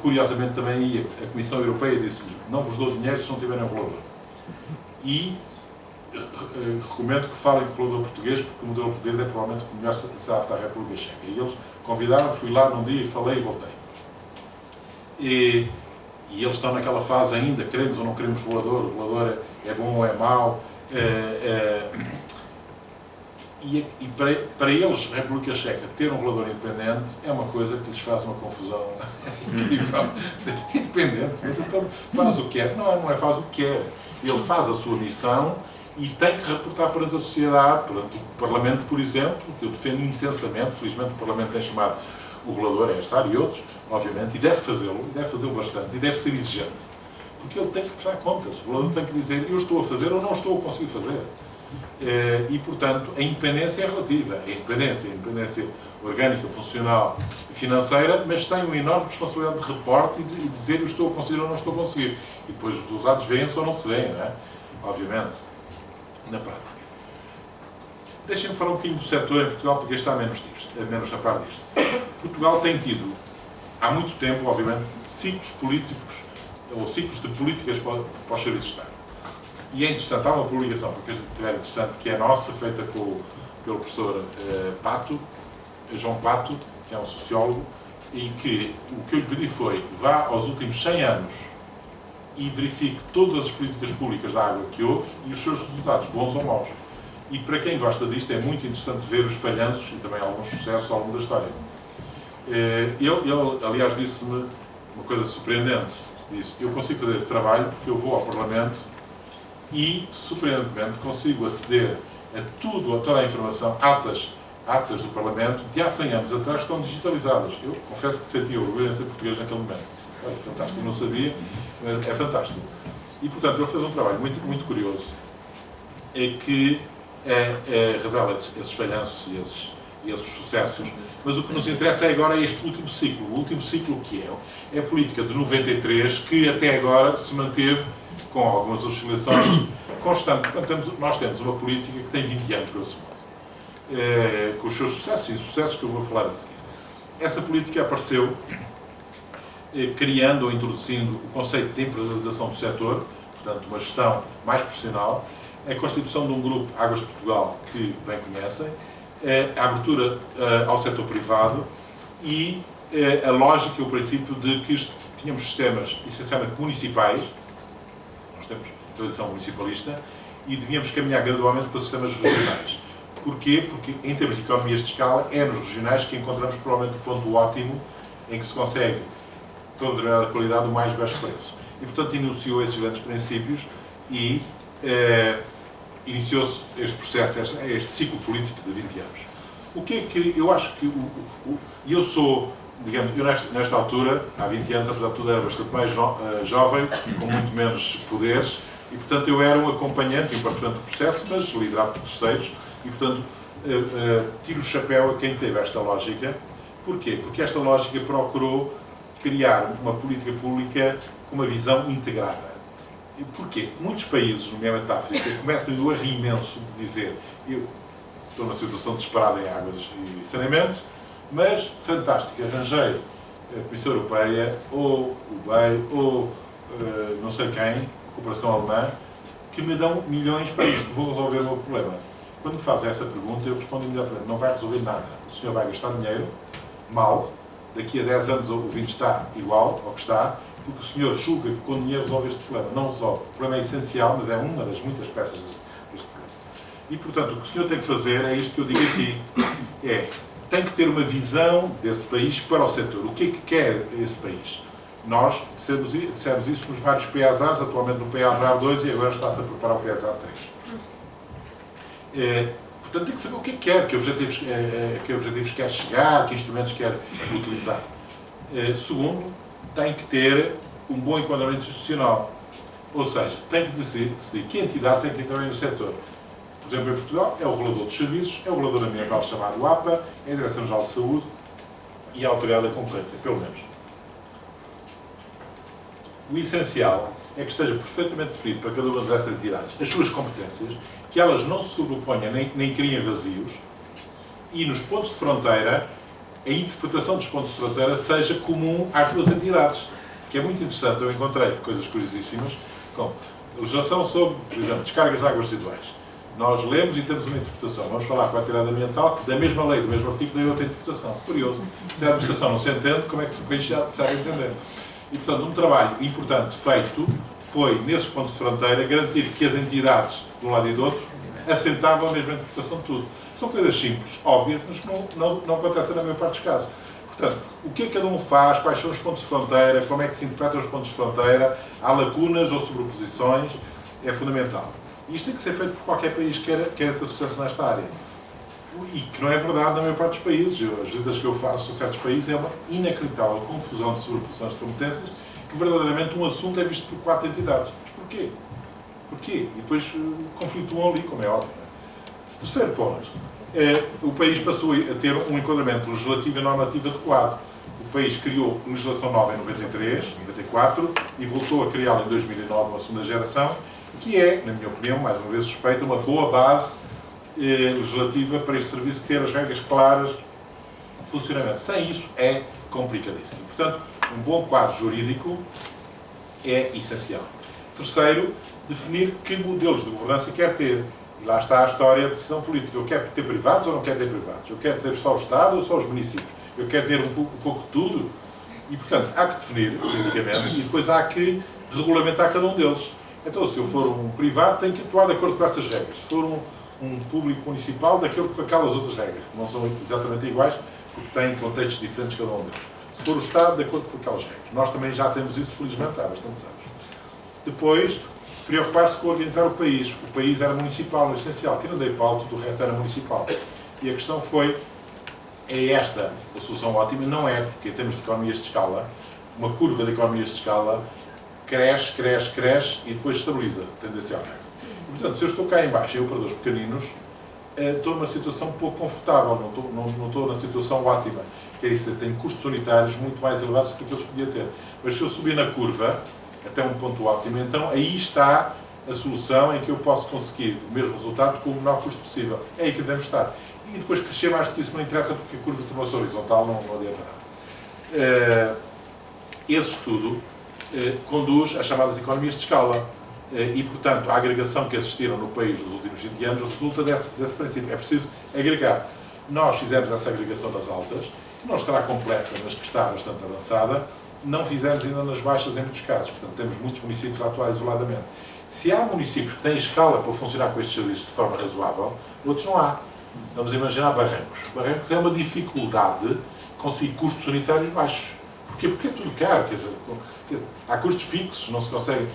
Curiosamente também a Comissão Europeia disse-lhes: não vos dou dinheiro se não tiverem um rolador. E recomendo que falem com o rolador português, porque o modelo português é provavelmente o melhor se adapta à República Checa. E eles convidaram, fui lá num dia e falei e voltei. E eles estão naquela fase ainda, queremos ou não queremos rolador, o rolador é bom ou é mau. E para eles, República Checa, ter um rolador independente é uma coisa que lhes faz uma confusão incrível. Independente, mas então faz o que quer. Não é faz o que quer. Ele faz a sua missão e tem que reportar perante a sociedade, perante o Parlamento, por exemplo, que eu defendo intensamente. Felizmente o Parlamento tem chamado o rolador a esta área e outros, obviamente, e deve fazê-lo bastante, e deve ser exigente. Porque ele tem que prestar contas. O rolador tem que dizer: eu estou a fazer ou não estou a conseguir fazer. E, portanto, a independência é relativa. A independência orgânica, funcional e financeira, mas tem uma enorme responsabilidade de reporte e de dizer: eu estou a conseguir ou não estou a conseguir. E depois os resultados vêm-se ou não se vêem, não é? Obviamente, na prática. Deixem-me falar um bocadinho do setor em Portugal, porque está menos a par disto. Portugal tem tido, há muito tempo, obviamente, ciclos políticos, ou ciclos de políticas para os serviços de Estado. E é interessante, há uma publicação, porque é interessante, que é nossa, feita pelo professor João Pato, que é um sociólogo, e que o que eu lhe pedi foi: vá aos últimos 100 anos e verifique todas as políticas públicas da água que houve e os seus resultados, bons ou maus. E para quem gosta disto, é muito interessante ver os falhanços e também alguns sucessos ao longo da história. Ele aliás, disse-me uma coisa surpreendente. Disse: eu consigo fazer esse trabalho porque eu vou ao Parlamento e, surpreendentemente, consigo aceder a toda a informação, atas do Parlamento, de há 100 anos atrás, estão digitalizadas. Eu confesso que sentia orgulho em ser português naquele momento. É fantástico, eu não sabia, mas é fantástico. E, portanto, ele fez um trabalho muito, muito curioso, que revela esses falhanços e esses sucessos, mas o que nos interessa agora é este último ciclo. O último ciclo que é a política de 93, que até agora se manteve com algumas oscilações constantes. Portanto, nós temos uma política que tem 20 anos, grosso modo, com os seus sucessos e insucessos que eu vou falar a seguir. Essa política apareceu criando ou introduzindo o conceito de empresarialização do setor, portanto, uma gestão mais profissional, a constituição de um grupo, Águas de Portugal, que bem conhecem, a abertura ao setor privado e a lógica e o princípio de que tínhamos sistemas essencialmente municipais, nós temos tradição municipalista, e devíamos caminhar gradualmente para sistemas regionais. Porquê? Porque, em termos de economias de escala, é nos regionais que encontramos provavelmente o ponto ótimo em que se consegue, com determinada qualidade, o mais baixo preço. E, portanto, iniciou esses grandes princípios e iniciou-se este processo, este ciclo político de 20 anos. O que é que eu acho que... eu sou, digamos, eu nesta altura, há 20 anos, apesar de tudo, era bastante mais jovem, com muito menos poderes, e, portanto, eu era um acompanhante, um participante do processo, mas liderado por terceiros, e, portanto, tiro o chapéu a quem teve esta lógica. Porquê? Porque esta lógica procurou criar uma política pública com uma visão integrada. E porquê? Muitos países, nomeadamente da África, cometem o erro imenso de dizer: eu estou numa situação desesperada em águas e saneamento, mas, fantástico, arranjei a Comissão Europeia, ou o BEI, ou não sei quem, a cooperação alemã, que me dão milhões para isto, vou resolver o meu problema. Quando me fazem essa pergunta, eu respondo imediatamente: não vai resolver nada. O senhor vai gastar dinheiro, mal, daqui a 10 anos o vinho está igual ao que está, porque o senhor julga que com dinheiro resolve este problema. Não resolve. O problema é essencial, mas é uma das muitas peças deste problema. E, portanto, o que o senhor tem que fazer é isto que eu digo aqui: tem que ter uma visão desse país para o setor. O que é que quer esse país? Nós dissemos isso nos vários PASAs, atualmente no PASAR 2 e agora está-se a preparar o PASAR 3. Portanto, tem que saber o que é que quer, que objetivos quer chegar, que instrumentos quer utilizar. Segundo, tem que ter um bom enquadramento institucional. Ou seja, tem que decidir que entidades é que intervêm no setor. Por exemplo, em Portugal, é o regulador dos serviços, é o regulador ambiental chamado APA, é a Direção-Geral de Saúde e a Autoridade da Concorrência, pelo menos. O essencial é que esteja perfeitamente definido para cada uma dessas entidades as suas competências que elas não se sobreponham nem criem vazios, e nos pontos de fronteira, a interpretação dos pontos de fronteira seja comum às duas entidades. Que é muito interessante, eu encontrei coisas curiosíssimas, como legislação sobre, por exemplo, descargas de águas residuais. Nós lemos e temos uma interpretação. Vamos falar com a atividade ambiental, que da mesma lei, do mesmo artigo, tem outra interpretação. Curioso. Se a administração não se entende, como é que o país já sabe entender? E, portanto, um trabalho importante feito foi, nesses pontos de fronteira, garantir que as entidades, de um lado e do outro, assentavam a mesma interpretação de tudo. São coisas simples, óbvias, mas que não acontecem na maior parte dos casos. Portanto, o que é que cada um faz, quais são os pontos de fronteira, como é que se interpretam os pontos de fronteira, há lacunas ou sobreposições, é fundamental. E isto tem que ser feito por qualquer país que queira ter sucesso nesta área. E que não é verdade na maior parte dos países. As visitas que eu faço a certos países é uma inacreditável confusão de sobreposições de competências, que verdadeiramente um assunto é visto por 4 entidades. Mas porquê? Porquê? E depois conflituam ali, como é óbvio. Terceiro ponto. O país passou a ter um enquadramento legislativo e normativo adequado. O país criou legislação nova em 93, 94 e voltou a criá-la em 2009, uma segunda geração, que é, na minha opinião, mais uma vez suspeita, uma boa base legislativa para este serviço ter as regras claras de funcionamento. Sem isso é complicadíssimo. Portanto, um bom quadro jurídico é essencial. Terceiro, definir que modelos de governança quer ter. E lá está a história da decisão política. Eu quero ter privados ou não quero ter privados? Eu quero ter só o Estado ou só os municípios? Eu quero ter um pouco de tudo? E, portanto, há que definir politicamente e depois há que regulamentar cada um deles. Então, se eu for um privado, tenho que atuar de acordo com estas regras. Se for um público municipal, de acordo com aquelas outras regras, que não são exatamente iguais, porque têm contextos diferentes cada um deles. Se for o Estado, de acordo com aquelas regras. Nós também já temos isso, felizmente, há bastantes anos. Depois, preocupar-se com organizar o país. O país era municipal, no essencial. Tirando a hipótese, do resto era municipal. E a questão foi, é esta a solução ótima? Não é, porque em termos de economias de escala, uma curva de economias de escala cresce, cresce, cresce e depois estabiliza, tendencialmente. E, portanto, se eu estou cá em baixo em operadores pequeninos, estou numa situação um pouco confortável, não estou na situação ótima. Que é isso, tenho custos unitários muito mais elevados do que eles podiam ter. Mas se eu subir na curva, até um ponto ótimo, então aí está a solução em que eu posso conseguir o mesmo resultado com o menor custo possível. É aí que devemos estar. E depois crescer mais do que isso não interessa, porque a curva tornou-se horizontal, não adianta nada. Esse estudo conduz às chamadas economias de escala. E, portanto, a agregação que assistiram no país nos últimos 20 anos resulta desse princípio. É preciso agregar. Nós fizemos essa agregação das altas, que não estará completa, mas que está bastante avançada. Não fizemos ainda nas baixas em muitos casos. Portanto, temos muitos municípios a atuar isoladamente. Se há municípios que têm escala para funcionar com estes serviços de forma razoável, outros não há. Vamos imaginar Barrancos. Barrancos tem uma dificuldade de conseguir custos unitários baixos. Porquê? Porque é tudo caro. Quer dizer, há custos fixos, não se consegue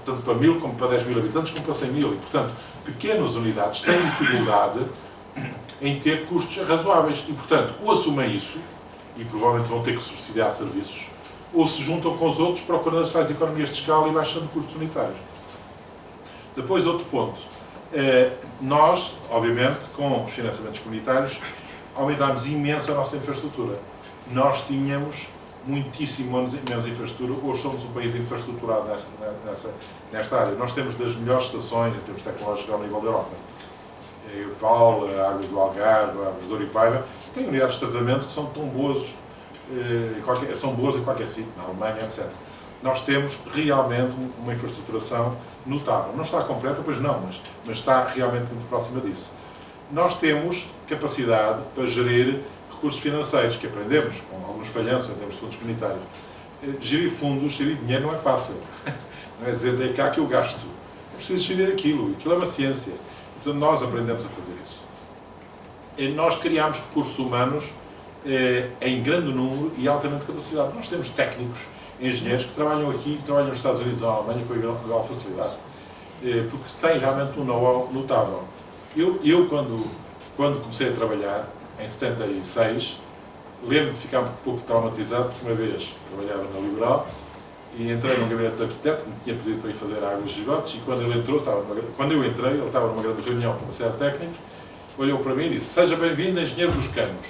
tanto para 1000 como para 10.000 habitantes como para 100.000. E, portanto, pequenas unidades têm dificuldade em ter custos razoáveis. E, portanto, ou assumem isso, e provavelmente vão ter que subsidiar serviços, ou se juntam com os outros procurando as tais economias de escala e baixando custos unitários. Depois, outro ponto. Nós, obviamente, com os financiamentos comunitários, aumentámos imenso a nossa infraestrutura. Nós tínhamos muitíssimo menos infraestrutura, hoje somos um país infraestruturado nesta área. Nós temos das melhores estações, em termos tecnológicos, ao nível da Europa. Eupal, Águas do Algarve, Águas do Douro e Paiva, têm unidades de tratamento que são tão boas, são boas em qualquer sítio, na Alemanha, etc. Nós temos realmente uma infraestruturação notável. Não está completa, pois não, mas está realmente muito próxima disso. Nós temos capacidade para gerir recursos financeiros, que aprendemos com alguns falhanços em termos de fundos comunitários. Gerir fundos, gerir dinheiro não é fácil. Não é dizer, dei cá que eu gasto. É preciso gerir aquilo é uma ciência. Portanto, nós aprendemos a fazer isso. E nós criámos recursos humanos em grande número e altamente capacidade. Nós temos técnicos, engenheiros que trabalham aqui, que trabalham nos Estados Unidos ou na Alemanha com igual facilidade. Porque têm realmente um know-how notável. Eu quando comecei a trabalhar, em 76, lembro de ficar um pouco traumatizado, porque uma vez trabalhava na Liberal e entrei num gabinete de arquiteto que me tinha pedido para ir fazer águas de esgotos e quando ele entrei, ele estava numa grande reunião com uma série de técnicos, olhou para mim e disse: "Seja bem-vindo, engenheiro dos canos."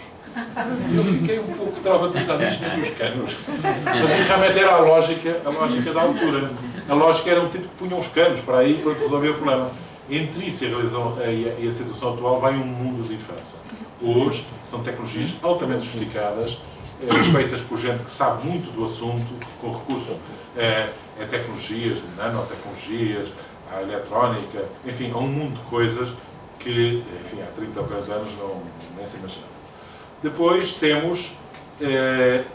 E eu fiquei um pouco traumatizado, engenheiro dos canos. Mas realmente era a lógica da altura. A lógica era um tipo que punha uns canos para aí para resolver o problema. Entre isso e a situação atual vai um mundo de diferença. Hoje são tecnologias altamente sofisticadas, feitas por gente que sabe muito do assunto, com recurso a tecnologias, nanotecnologias, à eletrónica, enfim, a um mundo de coisas que, enfim, há 30 ou 40 anos nem se imaginava. Depois temos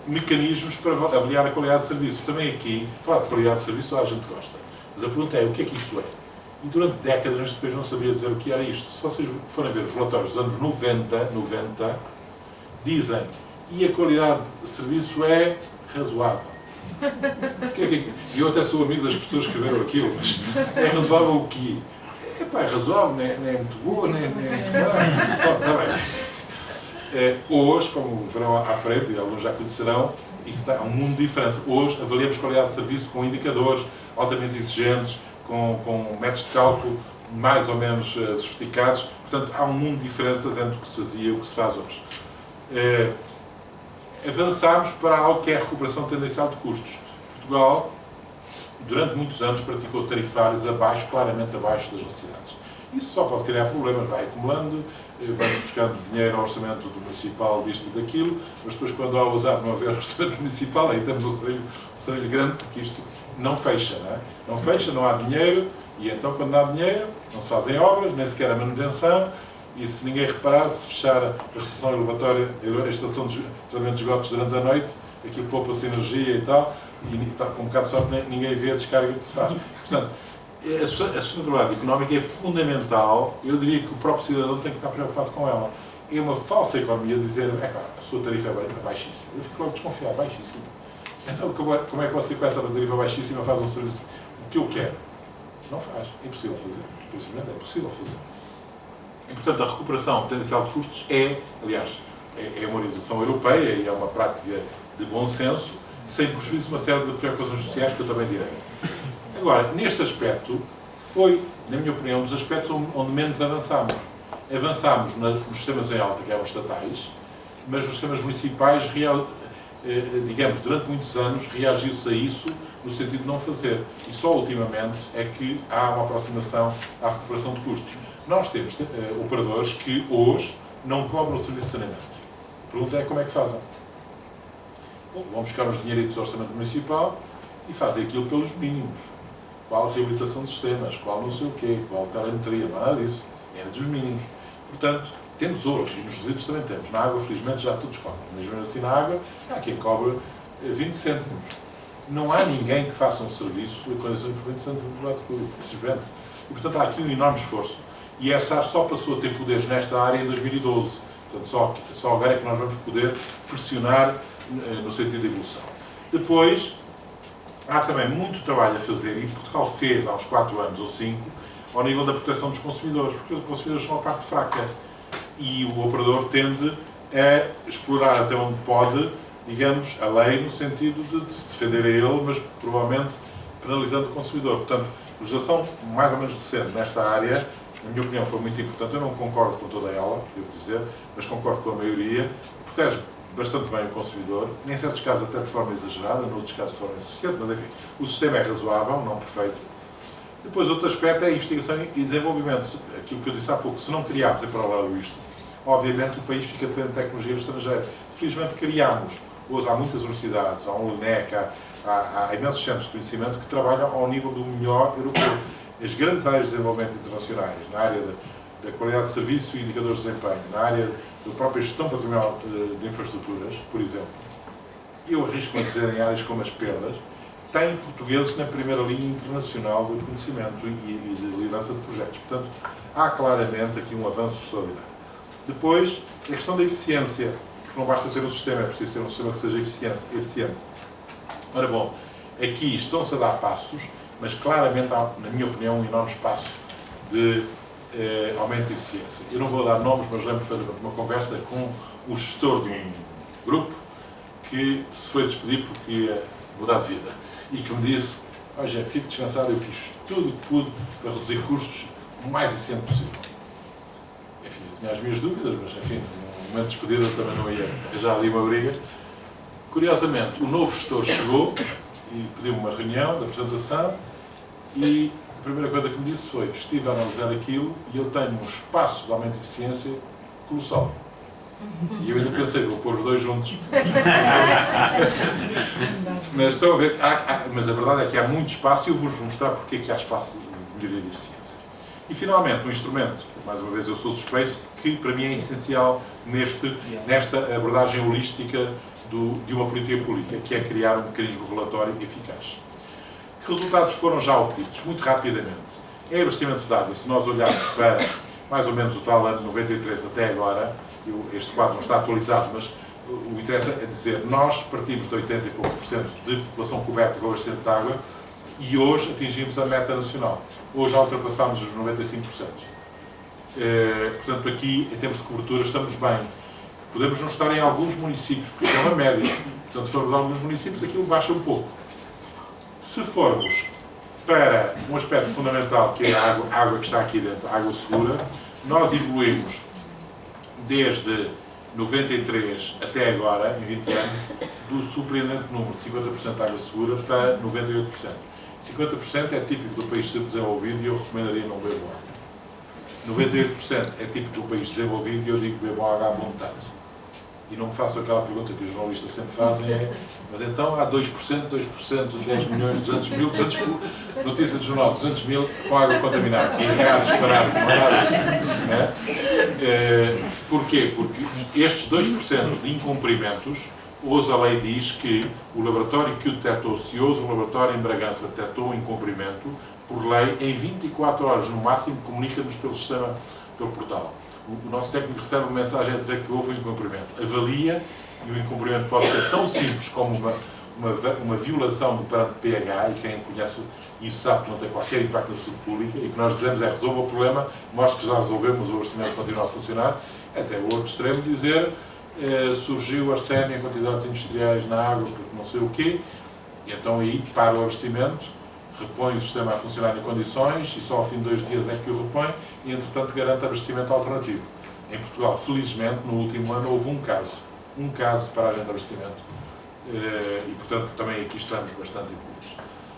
mecanismos para avaliar a qualidade de serviço. Também aqui, falar de qualidade de serviço, toda a gente gosta. Mas a pergunta é, o que é que isto é? E durante décadas a gente depois não sabia dizer o que era isto. Se vocês forem ver os relatórios dos anos 90, dizem, e a qualidade de serviço é razoável. E eu até sou amigo das pessoas que escreveram aquilo, mas é razoável o quê? É razoável, nem é muito boa, nem é muito má. Está bem. Hoje, como verão à frente, e alguns já conhecerão, isso há um mundo de diferença. Hoje avaliamos qualidade de serviço com indicadores altamente exigentes, com métodos de cálculo mais ou menos sofisticados. Portanto, há um mundo de diferenças entre o que se fazia e o que se faz hoje. Avançámos para algo que é a recuperação tendencial de custos. Portugal, durante muitos anos, praticou tarifários claramente abaixo das necessidades. Isso só pode criar problemas, vai acumulando, vai-se buscando dinheiro ao orçamento do municipal, disto e daquilo, mas depois, quando há o azar de não haver orçamento municipal, aí temos um sarilho grande, porque isto não fecha, não é? Não fecha, não há dinheiro, e então, quando não há dinheiro, não se fazem obras, nem sequer a manutenção, e se ninguém reparar, se fechar a estação elevatória, a estação de tratamento de esgotos durante a noite, aquilo poupa-se energia e tal, e está com um bocado de sorte, ninguém vê a descarga que se faz. Portanto, a sustentabilidade económica é fundamental. Eu diria que o próprio cidadão tem que estar preocupado com ela. É uma falsa economia dizer, a sua tarifa é baixíssima. Eu fico logo desconfiado, baixíssima. Então, como é que você com essa tarifa baixíssima faz um serviço que eu quero? Não faz. É impossível fazer. Simplesmente é impossível fazer. E, portanto, a recuperação tendencial de custos aliás, é uma orientação europeia e é uma prática de bom senso, sem prejuízo de uma série de preocupações sociais que eu também direi. Agora, neste aspecto, foi, na minha opinião, um dos aspectos onde menos avançámos. Avançámos nos sistemas em alta, que eram estatais, mas nos sistemas municipais, digamos, durante muitos anos, reagiu-se a isso no sentido de não fazer. E só ultimamente é que há uma aproximação à recuperação de custos. Nós temos operadores que hoje não cobram o serviço de saneamento. A pergunta é como é que fazem. Bom, vão buscar os dinheiritos do orçamento municipal e fazem aquilo pelos mínimos. Qual reabilitação de sistemas, qual não sei o quê, qual telemetria, nada disso. É dos mínimos. Portanto, temos outros, e nos resíduos também temos. Na água, felizmente, já todos cobram. Mas mesmo assim, na água, há quem cobra 20 cêntimos. Não há ninguém que faça um serviço de condições por 20 cêntimos do lado público. E, portanto, há aqui um enorme esforço. E a ERSAS só passou a ter poderes nesta área em 2012. Portanto, só agora é que nós vamos poder pressionar no sentido de evolução. Depois, há também muito trabalho a fazer, e Portugal fez há uns 4 anos ou 5, ao nível da proteção dos consumidores, porque os consumidores são a parte fraca. E o operador tende a explorar até onde pode, digamos, a lei no sentido de se defender a ele, mas provavelmente penalizando o consumidor. Portanto, a legislação mais ou menos recente nesta área, na minha opinião, foi muito importante. Eu não concordo com toda ela, devo dizer, mas concordo com a maioria. Protege bastante bem o consumidor, em certos casos até de forma exagerada, noutros casos de forma insuficiente, mas enfim, o sistema é razoável, não perfeito. Depois, outro aspecto é a investigação e desenvolvimento. Aquilo que eu disse há pouco, se não criarmos em paralelo isto, obviamente o país fica dependente de tecnologia estrangeira. Felizmente criámos. Hoje há muitas universidades, há um LINEC, há imensos centros de conhecimento que trabalham ao nível do melhor europeu. As grandes áreas de desenvolvimento internacionais, na área da qualidade de serviço e indicadores de desempenho, na área da própria gestão patrimonial de infraestruturas, por exemplo, eu arrisco-me a dizer em áreas como as perdas, têm portugueses na primeira linha internacional do conhecimento e de liderança de projetos. Portanto, há claramente aqui um avanço extraordinário. Depois, a questão da eficiência, porque não basta ter um sistema, é preciso ter um sistema que seja eficiente. Ora bom, aqui estão-se a dar passos, mas claramente há, na minha opinião, um enorme espaço de aumento de eficiência. Eu não vou dar nomes, mas lembro perfeitamente de uma conversa com o gestor de um grupo que se foi despedir porque ia mudar de vida e que me disse: olha, fique descansado, eu fiz tudo o que pude para reduzir custos o mais eficiente possível. Enfim, eu tinha as minhas dúvidas, mas enfim, no momento de despedida também não ia arranjar ali uma briga. Curiosamente, o novo gestor chegou e pediu-me uma reunião de apresentação e a primeira coisa que me disse foi: estive a analisar aquilo e eu tenho um espaço de aumento de eficiência colossal. E eu ainda pensei, vou pôr os dois juntos. Mas estão a ver, mas a verdade é que há muito espaço e eu vou-vos mostrar porque é que há espaço de melhoria de eficiência. E finalmente, um instrumento, mais uma vez eu sou suspeito, que para mim é essencial nesta abordagem holística de uma política pública, que é criar um mecanismo regulatório eficaz. Que resultados foram já obtidos? Muito rapidamente. Em abastecimento de água, se nós olharmos para mais ou menos o tal ano 93 até agora, este quadro não está atualizado, mas o que interessa é dizer, nós partimos de 80 e poucos por cento de população coberta com abastecimento de água e hoje atingimos a meta nacional. Hoje já ultrapassámos os 95%. Portanto, aqui, em termos de cobertura, estamos bem. Podemos não estar em alguns municípios, porque é uma média. Portanto, se formos a alguns municípios, aquilo baixa um pouco. Se formos para um aspecto fundamental, que é a água que está aqui dentro, a água segura, nós evoluímos desde 93 até agora, em 20 anos, do surpreendente número de 50% de água segura para 98%. 50% é típico do país subdesenvolvido e eu recomendaria não beber água. 98% é típico do país desenvolvido e eu digo bebam água à vontade. E não me façam aquela pergunta que os jornalistas sempre fazem, mas então há 2%, 10 milhões, 200 mil, notícia do jornal, 200 mil com água contaminada. É disparate, não é nada disso. Porquê? Porque estes 2% de incumprimentos, hoje a lei diz que o laboratório que o detectou, se hoje um laboratório em Bragança detectou um incumprimento, por lei, em 24 horas no máximo, comunica-nos pelo sistema, pelo portal. O nosso técnico recebe uma mensagem a dizer que houve um incumprimento. Avalia, e o incumprimento pode ser tão simples como uma violação do parâmetro pH, e quem conhece isso sabe que não tem qualquer impacto na saúde pública, e o que nós dizemos é resolva o problema, mostre que já resolvemos, o abastecimento continua a funcionar, até o outro extremo dizer surgiu arsénio em quantidades industriais na água porque não sei o quê, e então aí para o abastecimento, repõe o sistema a funcionar em condições e só ao fim de 2 dias é que o repõe e, entretanto, garante abastecimento alternativo. Em Portugal, felizmente, no último ano houve um caso de paragem de abastecimento e, portanto, também aqui estamos bastante evoluídos.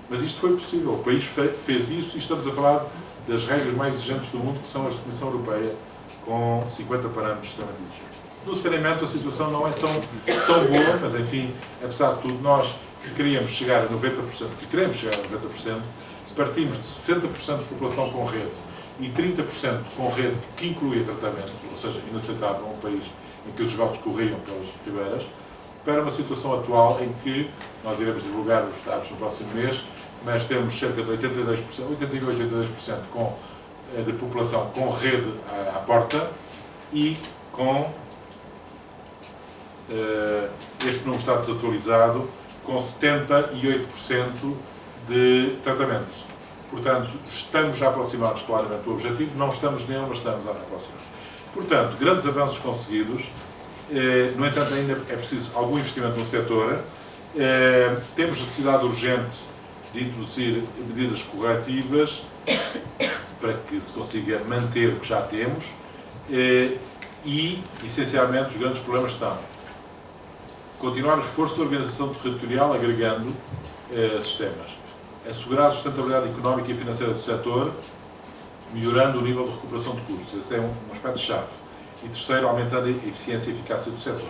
Mas isto foi possível, o país fez isso e estamos a falar das regras mais exigentes do mundo, que são as da Comissão Europeia, com 50 parâmetros extremamente exigentes. No saneamento a situação não é tão boa, mas, enfim, apesar de tudo, nós que queríamos chegar a 90%, partimos de 60% de população com rede e 30% com rede que incluía tratamento, ou seja, inaceitável um país em que os esgotos corriam pelas ribeiras, para uma situação atual em que nós iremos divulgar os dados no próximo mês, mas temos cerca de 88-82% de população com rede à porta e com este número está desatualizado, com 78% de tratamento. Portanto, estamos já aproximados claramente do objetivo, não estamos nele, mas estamos a aproximar. Portanto, grandes avanços conseguidos, no entanto ainda é preciso algum investimento no setor, temos necessidade urgente de introduzir medidas corretivas para que se consiga manter o que já temos e, essencialmente, os grandes problemas estão continuar o esforço de organização territorial agregando sistemas, assegurar a sustentabilidade económica e financeira do setor, melhorando o nível de recuperação de custos. Esse é um aspecto-chave. E terceiro, aumentando a eficiência e eficácia do setor.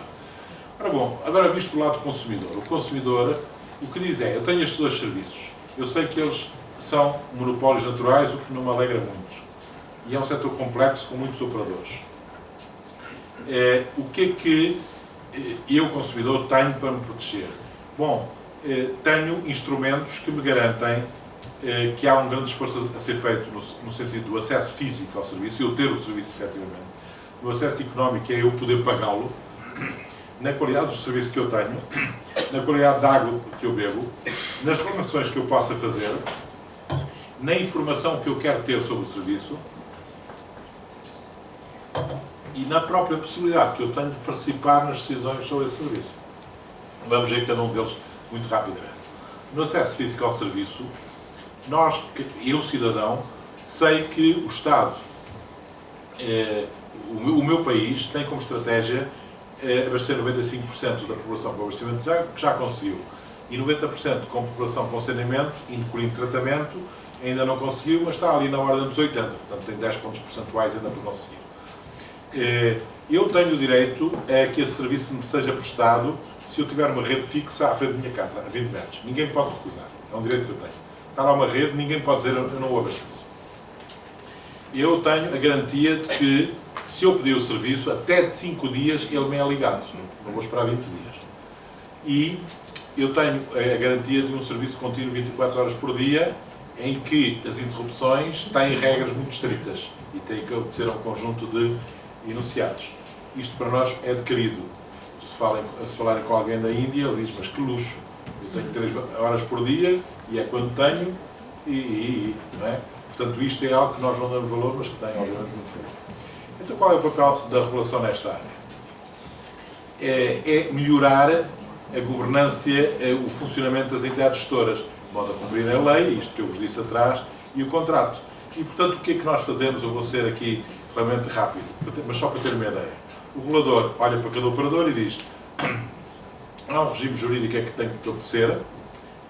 Ora bom, agora visto do lado do consumidor. O consumidor, o que diz é, eu tenho estes 2 serviços, eu sei que eles são monopólios naturais, o que não me alegra muito. E é um setor complexo com muitos operadores. O que é que eu, consumidor, tenho para me proteger? Bom, tenho instrumentos que me garantem que há um grande esforço a ser feito no sentido do acesso físico ao serviço, eu ter o serviço efetivamente, no acesso económico é eu poder pagá-lo, na qualidade do serviço que eu tenho, na qualidade da água que eu bebo, nas reclamações que eu possa fazer, na informação que eu quero ter sobre o serviço e na própria possibilidade que eu tenho de participar nas decisões sobre esse serviço. Vamos ver cada um deles muito rapidamente. No acesso físico ao serviço, eu, cidadão, sei que o Estado, o meu país, tem como estratégia abastecer 95% da população com abastecimento de água, que já conseguiu, e 90% com população com saneamento, incluindo tratamento, ainda não conseguiu, mas está ali na ordem dos 80, portanto tem 10 pontos percentuais ainda para conseguir. Eu tenho o direito a que esse serviço me seja prestado se eu tiver uma rede fixa à frente da minha casa, a 20 metros. Ninguém pode recusar, é um direito que eu tenho. Está lá uma rede, ninguém pode dizer eu não o abasteço. Eu tenho a garantia de que, se eu pedir o serviço, até de 5 dias ele me é ligado. Não vou esperar 20 dias. E eu tenho a garantia de um serviço contínuo 24 horas por dia, em que as interrupções têm regras muito estritas e têm que obedecer a um conjunto de enunciados. Isto para nós é adquirido. Se falarem com alguém da Índia, ele diz, mas que luxo, eu tenho 3 horas por dia e é quando tenho não é? Portanto, isto é algo que nós não damos valor, mas que tem, obviamente, muito forte. Então, qual é o papel da regulação nesta área? É melhorar a governança, o funcionamento das entidades gestoras, de modo a cumprir a lei, isto que eu vos disse atrás, e o contrato. E, portanto, o que é que nós fazemos? Eu vou ser aqui realmente rápido, mas só para ter uma ideia. O regulador olha para cada operador e diz: há um regime jurídico que tem que obedecer.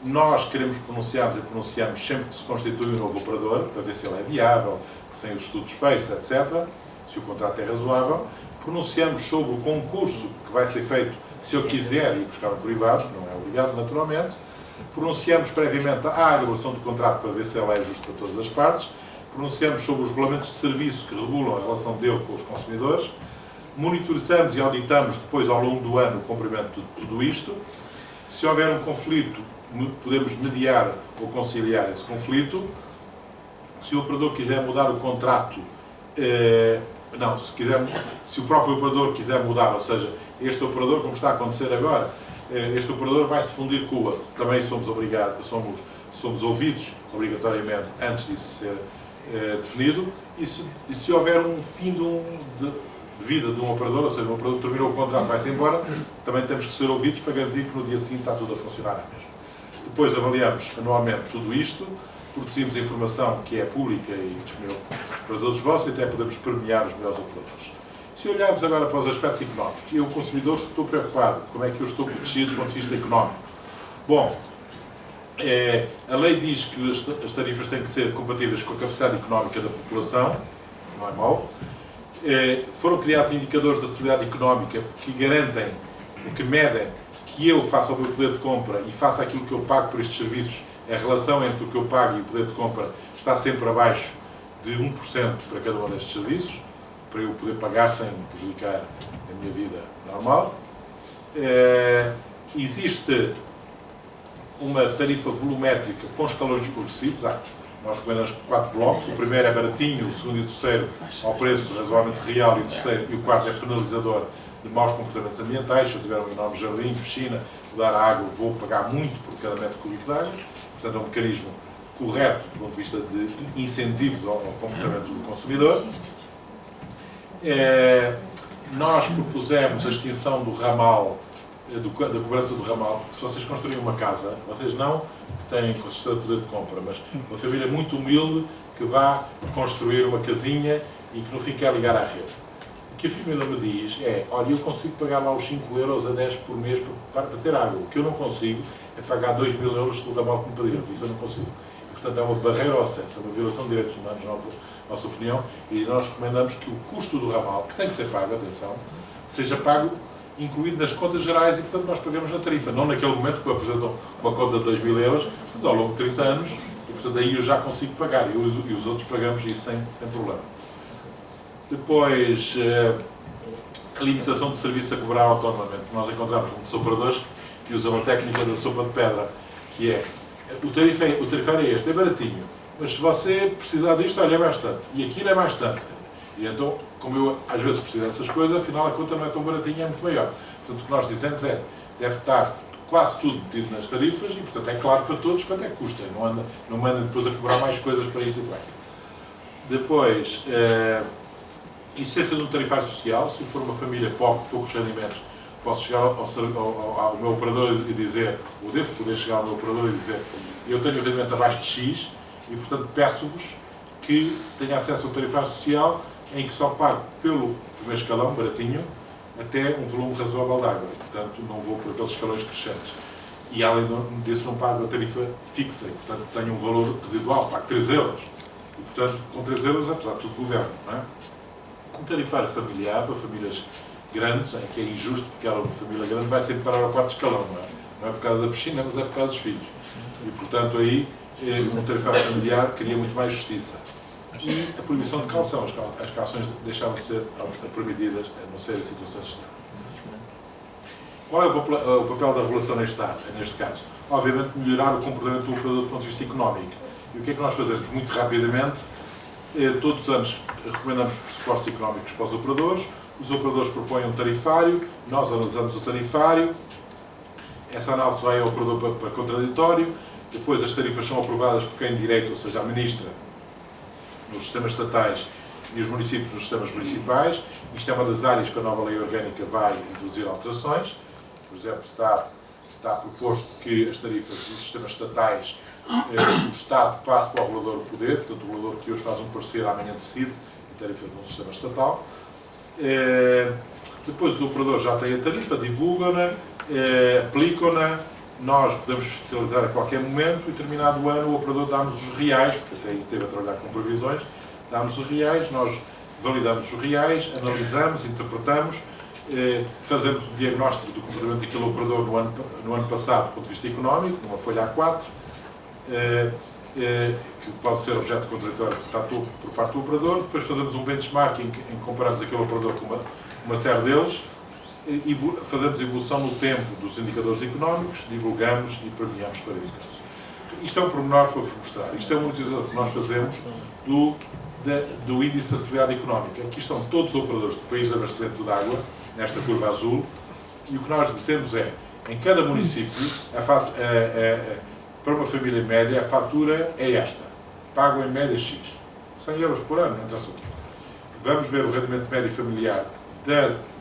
Nós queremos pronunciar-nos e pronunciamos sempre que se constitui um novo operador, para ver se ele é viável, sem os estudos feitos, etc., se o contrato é razoável. Pronunciamos sobre o concurso que vai ser feito, se eu quiser ir buscar um privado, não é obrigado, naturalmente. Pronunciamos previamente a elaboração do contrato para ver se ela é justa para todas as partes. Pronunciamos sobre os regulamentos de serviço que regulam a relação dele com os consumidores. Monitorizamos e auditamos depois, ao longo do ano, o cumprimento de tudo isto. Se houver um conflito, podemos mediar ou conciliar esse conflito. Se o operador quiser mudar o contrato, se o próprio operador quiser mudar, ou seja, este operador, como está a acontecer agora, este operador vai se fundir com o outro. Também somos ouvidos obrigatoriamente antes disso ser definido. E se houver um fim de vida de um operador, ou seja, o operador terminou o contrato, vai-se embora, também temos que ser ouvidos para garantir que no dia seguinte está tudo a funcionar mesmo. Depois avaliamos anualmente tudo isto, produzimos a informação que é pública e disponível para todos vós e até podemos premiar os melhores operadores. Se olharmos agora para os aspectos económicos, eu, consumidor, estou preocupado. Como é que eu estou protegido do ponto de vista económico? Bom, a lei diz que as tarifas têm que ser compatíveis com a capacidade económica da população, não é mau. Foram criados indicadores da sociedade económica que garantem, que medem, que eu faça o meu poder de compra e faça aquilo que eu pago por estes serviços. A relação entre o que eu pago e o poder de compra está sempre abaixo de 1% para cada um destes serviços, para eu poder pagar sem prejudicar a minha vida normal. Existe uma tarifa volumétrica com escalões progressivos. Nós recomendamos 4 blocos. O primeiro é baratinho, o segundo e o terceiro ao preço razoavelmente real, e o quarto é penalizador de maus comportamentos ambientais. Se eu tiver um enorme jardim, piscina, dar água, vou pagar muito por cada metro cúbico de água. Portanto, é um mecanismo correto do ponto de vista de incentivos ao comportamento do consumidor. Nós propusemos a extinção do ramal, da cobrança do ramal, porque se vocês construírem uma casa, vocês não têm com certeza poder de compra, mas uma família muito humilde que vá construir uma casinha e que no fim quer ligar à rede. O que a família me diz é: olha, eu consigo pagar lá os 5 euros a 10 por mês para ter água. O que eu não consigo é pagar 2.000 euros do ramal que me pediram. Isso eu não consigo. E, portanto, é uma barreira ao acesso, é uma violação de direitos humanos, na nossa opinião, e nós recomendamos que o custo do ramal, que tem que ser pago, atenção, seja pago incluído nas contas gerais e, portanto, nós pagamos na tarifa. Não naquele momento que apresentam uma conta de 2.000 euros, mas ao longo de 30 anos, e, portanto, aí eu já consigo pagar. E os outros pagamos isso sem problema. Depois, a limitação de serviço a cobrar autonomamente. Nós encontramos muitos operadores que usam a técnica da sopa de pedra, que é: o tarifário é este, é baratinho, mas se você precisar disto, olha, é mais tanto, e aquilo é mais tanto. E então, como eu às vezes preciso dessas coisas, afinal a conta não é tão baratinha, é muito maior. Portanto, o que nós dizemos é: deve estar quase tudo metido nas tarifas e, portanto, é claro para todos quanto é que custa. Não mandem depois a cobrar mais coisas para isto e para aquilo. Depois, existência de um tarifário social. Se for uma família pobre, de poucos rendimentos, posso chegar ao meu operador e dizer, ou devo poder chegar ao meu operador e dizer: eu tenho um rendimento abaixo de X e, portanto, peço-vos que tenha acesso ao tarifário social, em que só pago pelo primeiro escalão, baratinho, até um volume razoável de água. Portanto, não vou por aqueles escalões crescentes. e além disso não pago a tarifa fixa, e portanto tenho um valor residual, pago 3 euros. E portanto, com 3 euros, apesar de tudo, governo, não é? Um tarifário familiar, para famílias grandes, em que é injusto, porque ela, uma família grande, vai sempre parar ao quarto escalão, não é? Não é por causa da piscina, mas é por causa dos filhos. E portanto, aí, um tarifário familiar cria muito mais justiça. E a proibição de calção. As calções deixavam de ser permitidas, a não ser em situações extremas. Qual é o papel da regulação neste caso? Obviamente, melhorar o comportamento do operador do ponto de vista económico. E o que é que nós fazemos? Muito rapidamente, todos os anos recomendamos pressupostos económicos para os operadores propõem um tarifário, nós analisamos o tarifário, essa análise vai ao operador para contraditório, depois as tarifas são aprovadas por quem de direito, ou seja, a ministra, nos sistemas estatais e os municípios nos sistemas municipais. Isto é uma das áreas que a nova lei orgânica vai introduzir alterações. Por exemplo, está proposto que as tarifas dos sistemas estatais, o Estado passe para o regulador o poder, portanto o regulador que hoje faz um parecer amanhã decide a tarifa de um sistema estatal. Depois os operadores já têm a tarifa, divulgam-na, aplicam-na, nós podemos fiscalizar a qualquer momento e, terminado o ano, o operador dá-nos os reais, porque até aí esteve a trabalhar com previsões, dá-nos os reais, nós validamos os reais, analisamos, interpretamos, fazemos o diagnóstico do comportamento daquele operador no ano passado, do ponto de vista económico, numa folha A4, que pode ser objeto de contraditório por parte do operador. Depois fazemos um benchmarking em que comparamos aquele operador com uma série deles, e fazemos evolução no tempo dos indicadores económicos, divulgamos e premiamos para isso. Isto é um pormenor para vos mostrar. Isto é um utilizador que nós fazemos do índice de acessibilidade económica. Aqui estão todos os operadores do país de abastecimento de água, nesta curva azul, e o que nós dizemos é, em cada município, para uma família média, a fatura é esta. Pagam em média X. 100 euros por ano, não interessa o quê. Vamos ver o rendimento médio familiar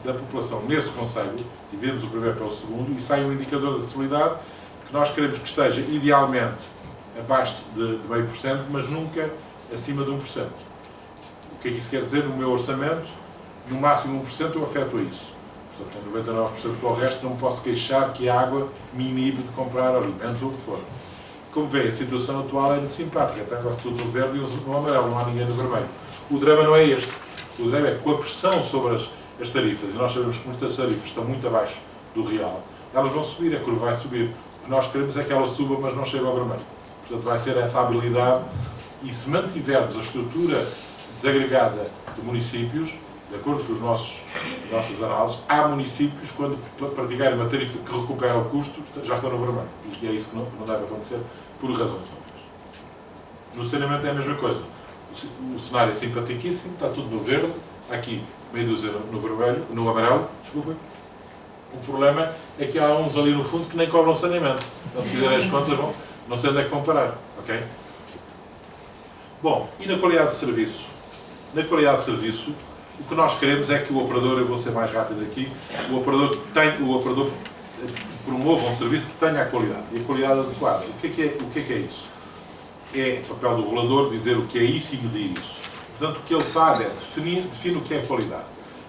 da população nesse concelho, e vemos o primeiro pelo segundo, e sai um indicador de acessibilidade que nós queremos que esteja idealmente abaixo de 0,5%, mas nunca acima de 1%. O que é que isso quer dizer? No meu orçamento, no máximo 1% eu afeto a isso. Portanto, 99% para o resto não me posso queixar que a água me inibe de comprar alimentos ou o que for. Como vê, a situação atual é muito simpática, até gosto tudo no verde e no amarelo, não há ninguém no vermelho. O drama não é este. O drama é com a pressão sobre as tarifas, e nós sabemos que muitas tarifas estão muito abaixo do real, elas vão subir, a curva vai subir. O que nós queremos é que ela suba, mas não chegue ao vermelho. Portanto, vai ser essa habilidade, e se mantivermos a estrutura desagregada de municípios, de acordo com as nossas análises, há municípios, quando praticarem uma tarifa que recupera o custo, já estão no vermelho. E é isso que não deve acontecer, por razões óbvias. No saneamento é a mesma coisa. O cenário é simpaticíssimo, está tudo no verde, aqui meio dúzia no vermelho, no amarelo, desculpem. O problema é que há uns ali no fundo que nem cobram saneamento. Então, se fizerem as contas, não sei onde é que vão parar. Ok? Bom, e na qualidade de serviço? Na qualidade de serviço, o que nós queremos é que o operador, eu vou ser mais rápido aqui, o operador promova um serviço que tenha a qualidade, e a qualidade adequada. O que é isso? É o papel do regulador dizer o que é isso e medir isso. Portanto, o que ele faz é define o que é qualidade.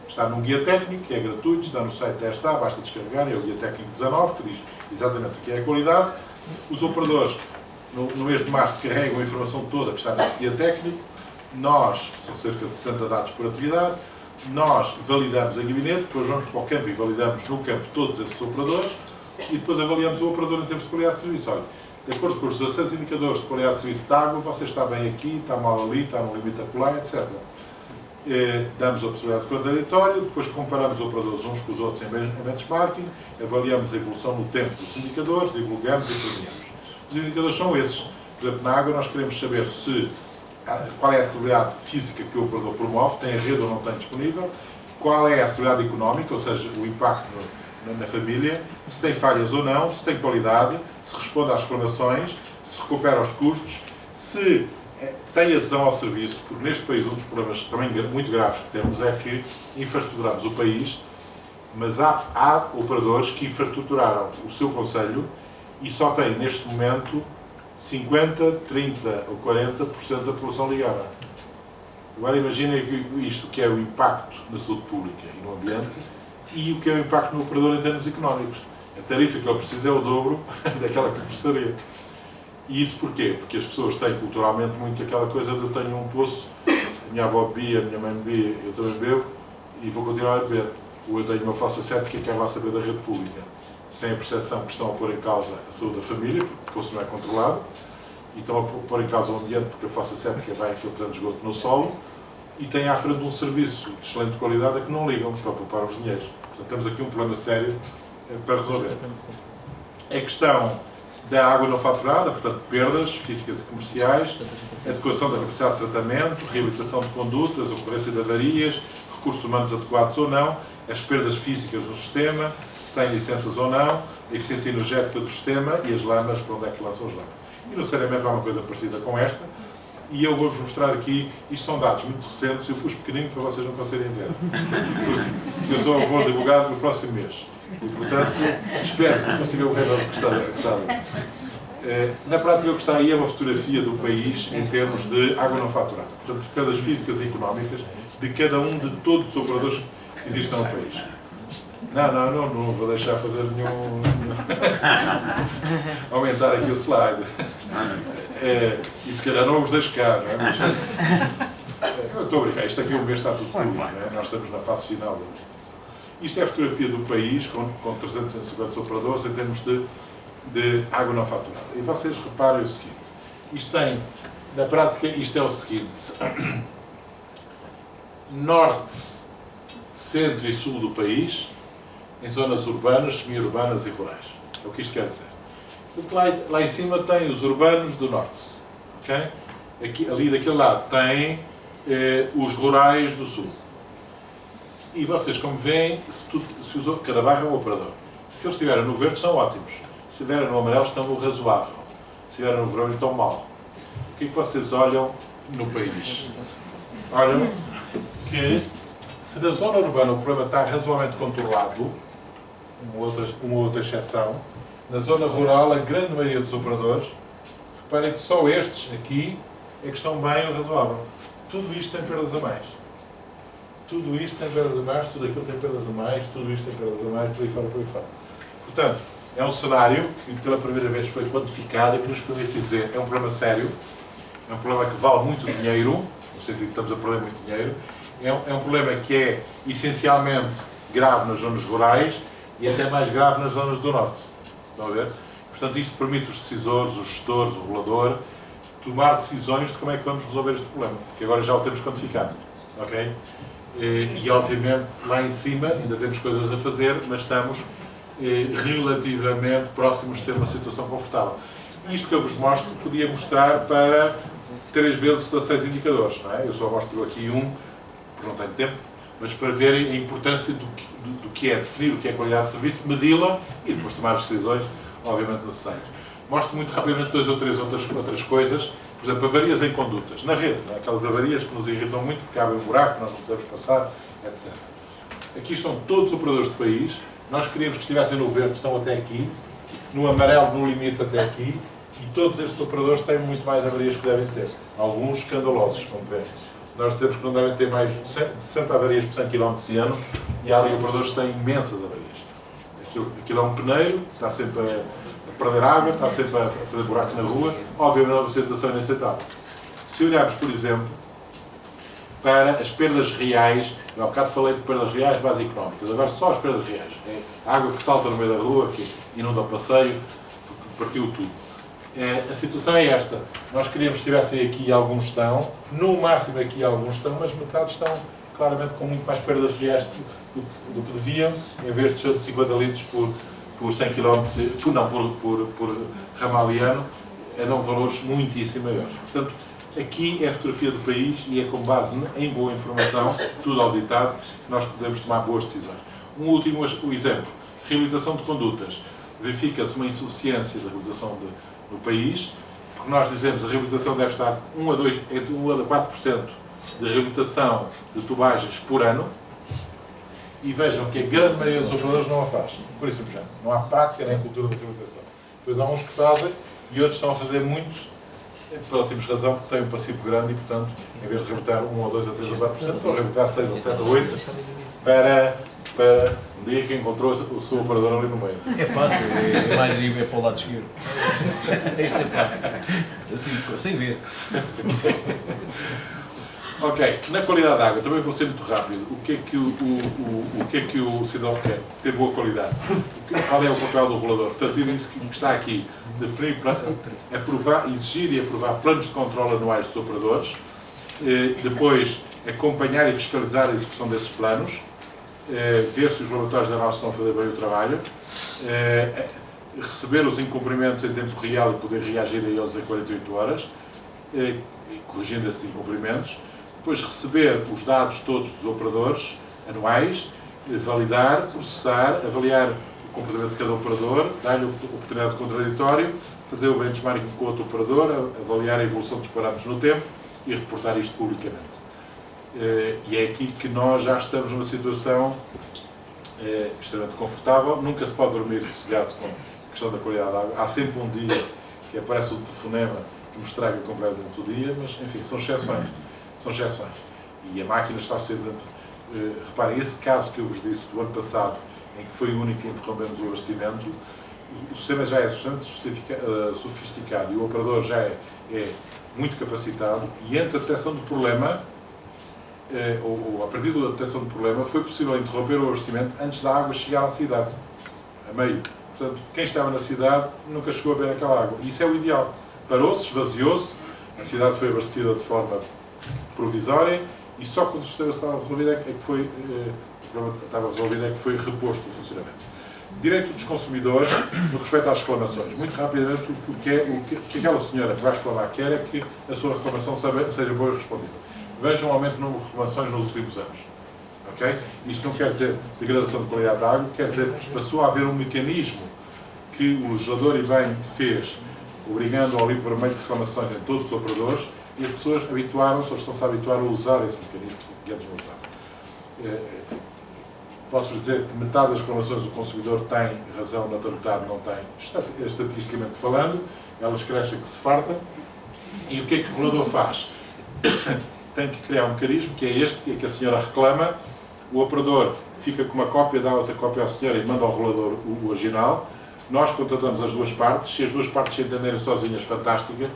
Está num guia técnico, que é gratuito, está no site da ERSA, basta descarregar, é o guia técnico 19, que diz exatamente o que é a qualidade. Os operadores, no mês de março, carregam a informação toda que está nesse guia técnico. Nós, são cerca de 60 dados por atividade, nós validamos a gabinete, depois vamos para o campo e validamos no campo todos esses operadores, e depois avaliamos o operador em termos de qualidade de serviço. Olha, de acordo com os 16 indicadores de qualidade de serviço de água, você está bem aqui, está mal ali, está no limite acolá, etc. Damos a possibilidade de contraditório, depois comparamos operadores uns com os outros em benchmarking, avaliamos a evolução no tempo dos indicadores, divulgamos e premiamos. Os indicadores são esses. Por exemplo, na água nós queremos saber qual é a acessibilidade física que o operador promove, tem a rede ou não tem disponível, qual é a acessibilidade económica, ou seja, o impacto na família, se tem falhas ou não, se tem qualidade, se responde às reclamações, se recupera os custos, se tem adesão ao serviço, porque neste país um dos problemas também muito graves que temos é que infraestruturamos o país, mas há operadores que infraestruturaram o seu concelho e só têm neste momento 50%, 30% ou 40% da população ligada. Agora imaginem isto, que é o impacto na saúde pública e no ambiente, e o que é o impacto no operador em termos económicos. A tarifa que ele precisa é o dobro daquela que precisaria. E isso porquê? Porque as pessoas têm culturalmente muito aquela coisa de eu tenho um poço, a minha avó bebia, a minha mãe bebia, eu também bebo e vou continuar a beber. Ou eu tenho uma falsa cética e quero lá saber da rede pública. Sem a percepção que estão a pôr em causa a saúde da família, porque o poço não é controlado, e estão a pôr em causa o ambiente, porque a falsa cética vai infiltrando esgoto no solo, e têm à frente um serviço de excelente qualidade a que não ligam para poupar os dinheiros. Portanto, temos aqui um problema sério para resolver. A questão da água não faturada, portanto, perdas físicas e comerciais, adequação da capacidade de tratamento, reabilitação de condutas, ocorrência de avarias, recursos humanos adequados ou não, as perdas físicas do sistema, se têm licenças ou não, a eficiência energética do sistema e as lamas, para onde é que lançam as lamas. E, necessariamente, há uma coisa parecida com esta, e eu vou-vos mostrar aqui, isto são dados muito recentes, eu pus pequenino para vocês não conseguirem ver, porque eu sou avô advogado no próximo mês. E, portanto, espero que consigam ver o que está. Na prática, o que está aí é uma fotografia do país em termos de água não faturada. Portanto, perdas físicas e económicas de cada um de todos os operadores que existem no país. Não vou deixar fazer nenhum... aumentar aqui o slide. E se calhar não os deixo cá, não é? Eu estou a brincar, isto aqui o mês está tudo público, não é? Nós estamos na fase final. Isto é a fotografia do país, com 350 operadores, em termos de água não faturada. E vocês reparem o seguinte, isto tem, na prática, isto é o seguinte, norte, centro e sul do país, em zonas urbanas, semi-urbanas e rurais. É o que isto quer dizer. Portanto, lá em cima tem os urbanos do norte, okay? Ali daquele lado tem os rurais do sul. E vocês, como veem, cada bairro é um operador. Se eles estiverem no verde, são ótimos. Se estiverem no amarelo, estão no razoável. Se estiverem no vermelho, estão mal. O que é que vocês olham no país? Olham que, se na zona urbana o problema está razoavelmente controlado, uma outra exceção, na zona rural, a grande maioria dos operadores, reparem que só estes aqui é que estão bem ou razoável. Tudo isto tem perdas a mais. Tudo isto tem perdas a mais, tudo aquilo tem perdas a mais, tudo isto tem perdas a mais, por aí fora, por aí fora. Portanto, é um cenário que pela primeira vez foi quantificado e que nos permite dizer é um problema sério, é um problema que vale muito dinheiro, no sentido que estamos a perder muito dinheiro, é um problema que é essencialmente grave nas zonas rurais e até mais grave nas zonas do norte. Estão a ver? Portanto, isto permite os decisores, os gestores, o regulador, tomar decisões de como é que vamos resolver este problema, porque agora já o temos quantificado. Ok? E obviamente lá em cima ainda temos coisas a fazer, mas estamos relativamente próximos de ter uma situação confortável. Isto que eu vos mostro podia mostrar para 3 vezes 16 indicadores, não é? Eu só mostro aqui um, porque não tenho tempo, mas para verem a importância do que é definir o que é qualidade de serviço, medi-la e depois tomar as decisões, obviamente, necessárias. Mostro muito rapidamente 2 ou 3 outras coisas, por exemplo, avarias em condutas, na rede, não é? Aquelas avarias que nos irritam muito, porque abrem um buraco, nós não podemos passar, etc. Aqui estão todos os operadores do país, nós queríamos que estivessem no verde, estão até aqui, no amarelo, no limite até aqui, e todos estes operadores têm muito mais avarias que devem ter. Alguns escandalosos, como veem. Nós dizemos que não devem ter mais de 60 avarias por 100 km ano, e há ali operadores que têm imensas avarias. Aquilo é um peneiro, está sempre a perder água, está sempre a fazer buraco na rua, obviamente uma situação inaceitável. Se olharmos, por exemplo, para as perdas reais, eu há bocado falei de perdas reais, base económicas, agora só as perdas reais. É a água que salta no meio da rua, que inunda o passeio, porque partiu tudo. A situação é esta. Nós queríamos que estivessem aqui alguns estão, no máximo aqui alguns estão, mas metade estão claramente com muito mais perdas reais do que deviam, em vez de 50 litros por 100 km, por ramaliano, dão valores muitíssimo maiores. Portanto, aqui é a fotografia do país e é com base em boa informação, tudo auditado, que nós podemos tomar boas decisões. Um último exemplo, reabilitação de condutas. Verifica-se uma insuficiência da reabilitação no país, porque nós dizemos que a reabilitação deve estar entre 1 a 4% de reabilitação de tubagens por ano, e vejam que a grande maioria dos operadores não a faz, por isso simplesmente. Não há prática nem cultura de reabilitação. Depois há uns que fazem e outros estão a fazer muito, pela simples razão porque têm um passivo grande e, portanto, em vez de reabilitar 1 ou 2 ou 3 ou 4%, estão a reabilitar 6 ou 7 ou 8% para um dia que encontrou o seu operador ali no meio. É fácil, é mais ir para o lado esquerdo. Isso é fácil. Assim, sem ver. Ok, na qualidade da água, também vou ser muito rápido. O que é que o cidadão quer? Ter boa qualidade. Qual é o papel do regulador? Fazer isso que está aqui, definir, aprovar, exigir e aprovar planos de controle anuais dos operadores, depois acompanhar e fiscalizar a execução desses planos, ver se os laboratórios de análise estão a fazer bem o trabalho, receber os incumprimentos em tempo real e poder reagir a eles em 48 horas, corrigindo esses incumprimentos, depois receber os dados todos dos operadores anuais, validar, processar, avaliar o comportamento de cada operador, dar-lhe oportunidade de contraditório, fazer o benchmarking com outro operador, avaliar a evolução dos parâmetros no tempo e reportar isto publicamente. E é aqui que nós já estamos numa situação extremamente confortável. Nunca se pode dormir sossegado com a questão da qualidade da água. Há sempre um dia que aparece um telefonema que me estraga completamente o dia, mas enfim, são exceções. São exceções. E a máquina está sempre... reparem, esse caso que eu vos disse do ano passado, em que foi o único que interrompemos o abastecimento, o sistema já é sofisticado e o operador já é muito capacitado, e entre a detecção do problema, ou a partir da detecção do problema, foi possível interromper o abastecimento antes da água chegar à cidade, a meio. Portanto, quem estava na cidade nunca chegou a beber aquela água. Isso é o ideal. Parou-se, esvaziou-se, a cidade foi abastecida de forma provisória, e só quando o sistema estava resolvido é que foi reposto o funcionamento. Direito dos consumidores no respeito às reclamações. Muito rapidamente, o que aquela senhora que vai reclamar quer é que a sua reclamação seja boa e respondida. Vejam o aumento no número de reclamações nos últimos anos. Okay? Isto não quer dizer degradação de qualidade da água, quer dizer que passou a haver um mecanismo que o legislador e bem fez, obrigando ao livro vermelho de reclamações em todos os operadores, e as pessoas habituaram-se ou estão-se a habituar a usar esse mecanismo que antes não usavam. Posso dizer que metade das reclamações do consumidor tem razão, na outra metade não tem, estatisticamente falando, elas crescem que se fartam. E o que é que o regulador faz? Tem que criar um mecanismo, que é este, que a senhora reclama, o operador fica com uma cópia, dá outra cópia à senhora e manda ao regulador o original. Nós contratamos as duas partes, se as duas partes se entenderem sozinhas, fantástica,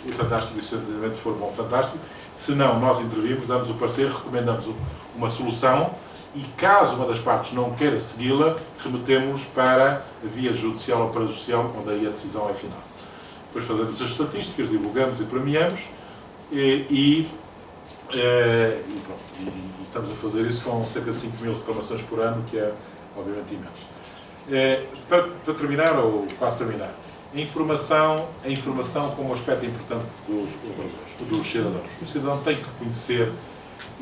e fantástico, e se o entendimento for bom, fantástico. Se não, nós intervimos, damos o parecer, recomendamos uma solução, e caso uma das partes não queira segui-la, remetemos para a via judicial ou parajudicial, onde aí a decisão é final. Depois fazemos as estatísticas, divulgamos e premiamos, e estamos a fazer isso com cerca de 5.000 reclamações por ano, que é obviamente imenso. Para terminar, ou quase terminar, a informação como um aspecto importante dos cidadãos. O cidadão tem que conhecer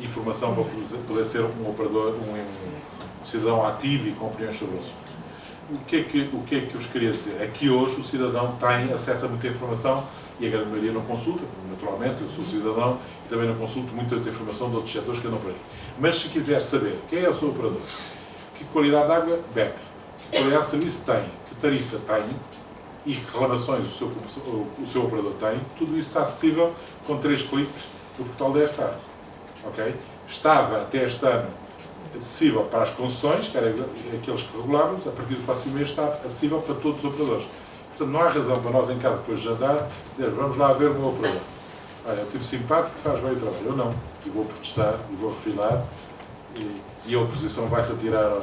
informação para poder ser um operador, um cidadão ativo e com opiniões sobre o assunto. O que é que eu vos queria dizer? É que hoje o cidadão tem acesso a muita informação e a grande maioria não consulta. Naturalmente, eu sou cidadão e também não consulto muita informação de outros setores que andam por aí. Mas se quiser saber quem é o seu operador, que qualidade de água bebe, que qualidade de serviço tem, que tarifa tem e que reclamações o seu operador tem, tudo isso está acessível com 3 cliques no portal da ERSAR. Okay? Estava até este ano acessível para as concessões, que eram aqueles que regulávamos, a partir do próximo mês está acessível para todos os operadores. Portanto, não há razão para nós em casa, depois de jantar, dizer, vamos lá ver o meu operador. Olha, é um tipo simpático que faz bem o trabalho. Eu não. E vou protestar, e vou refilar, e a oposição vai-se atirar a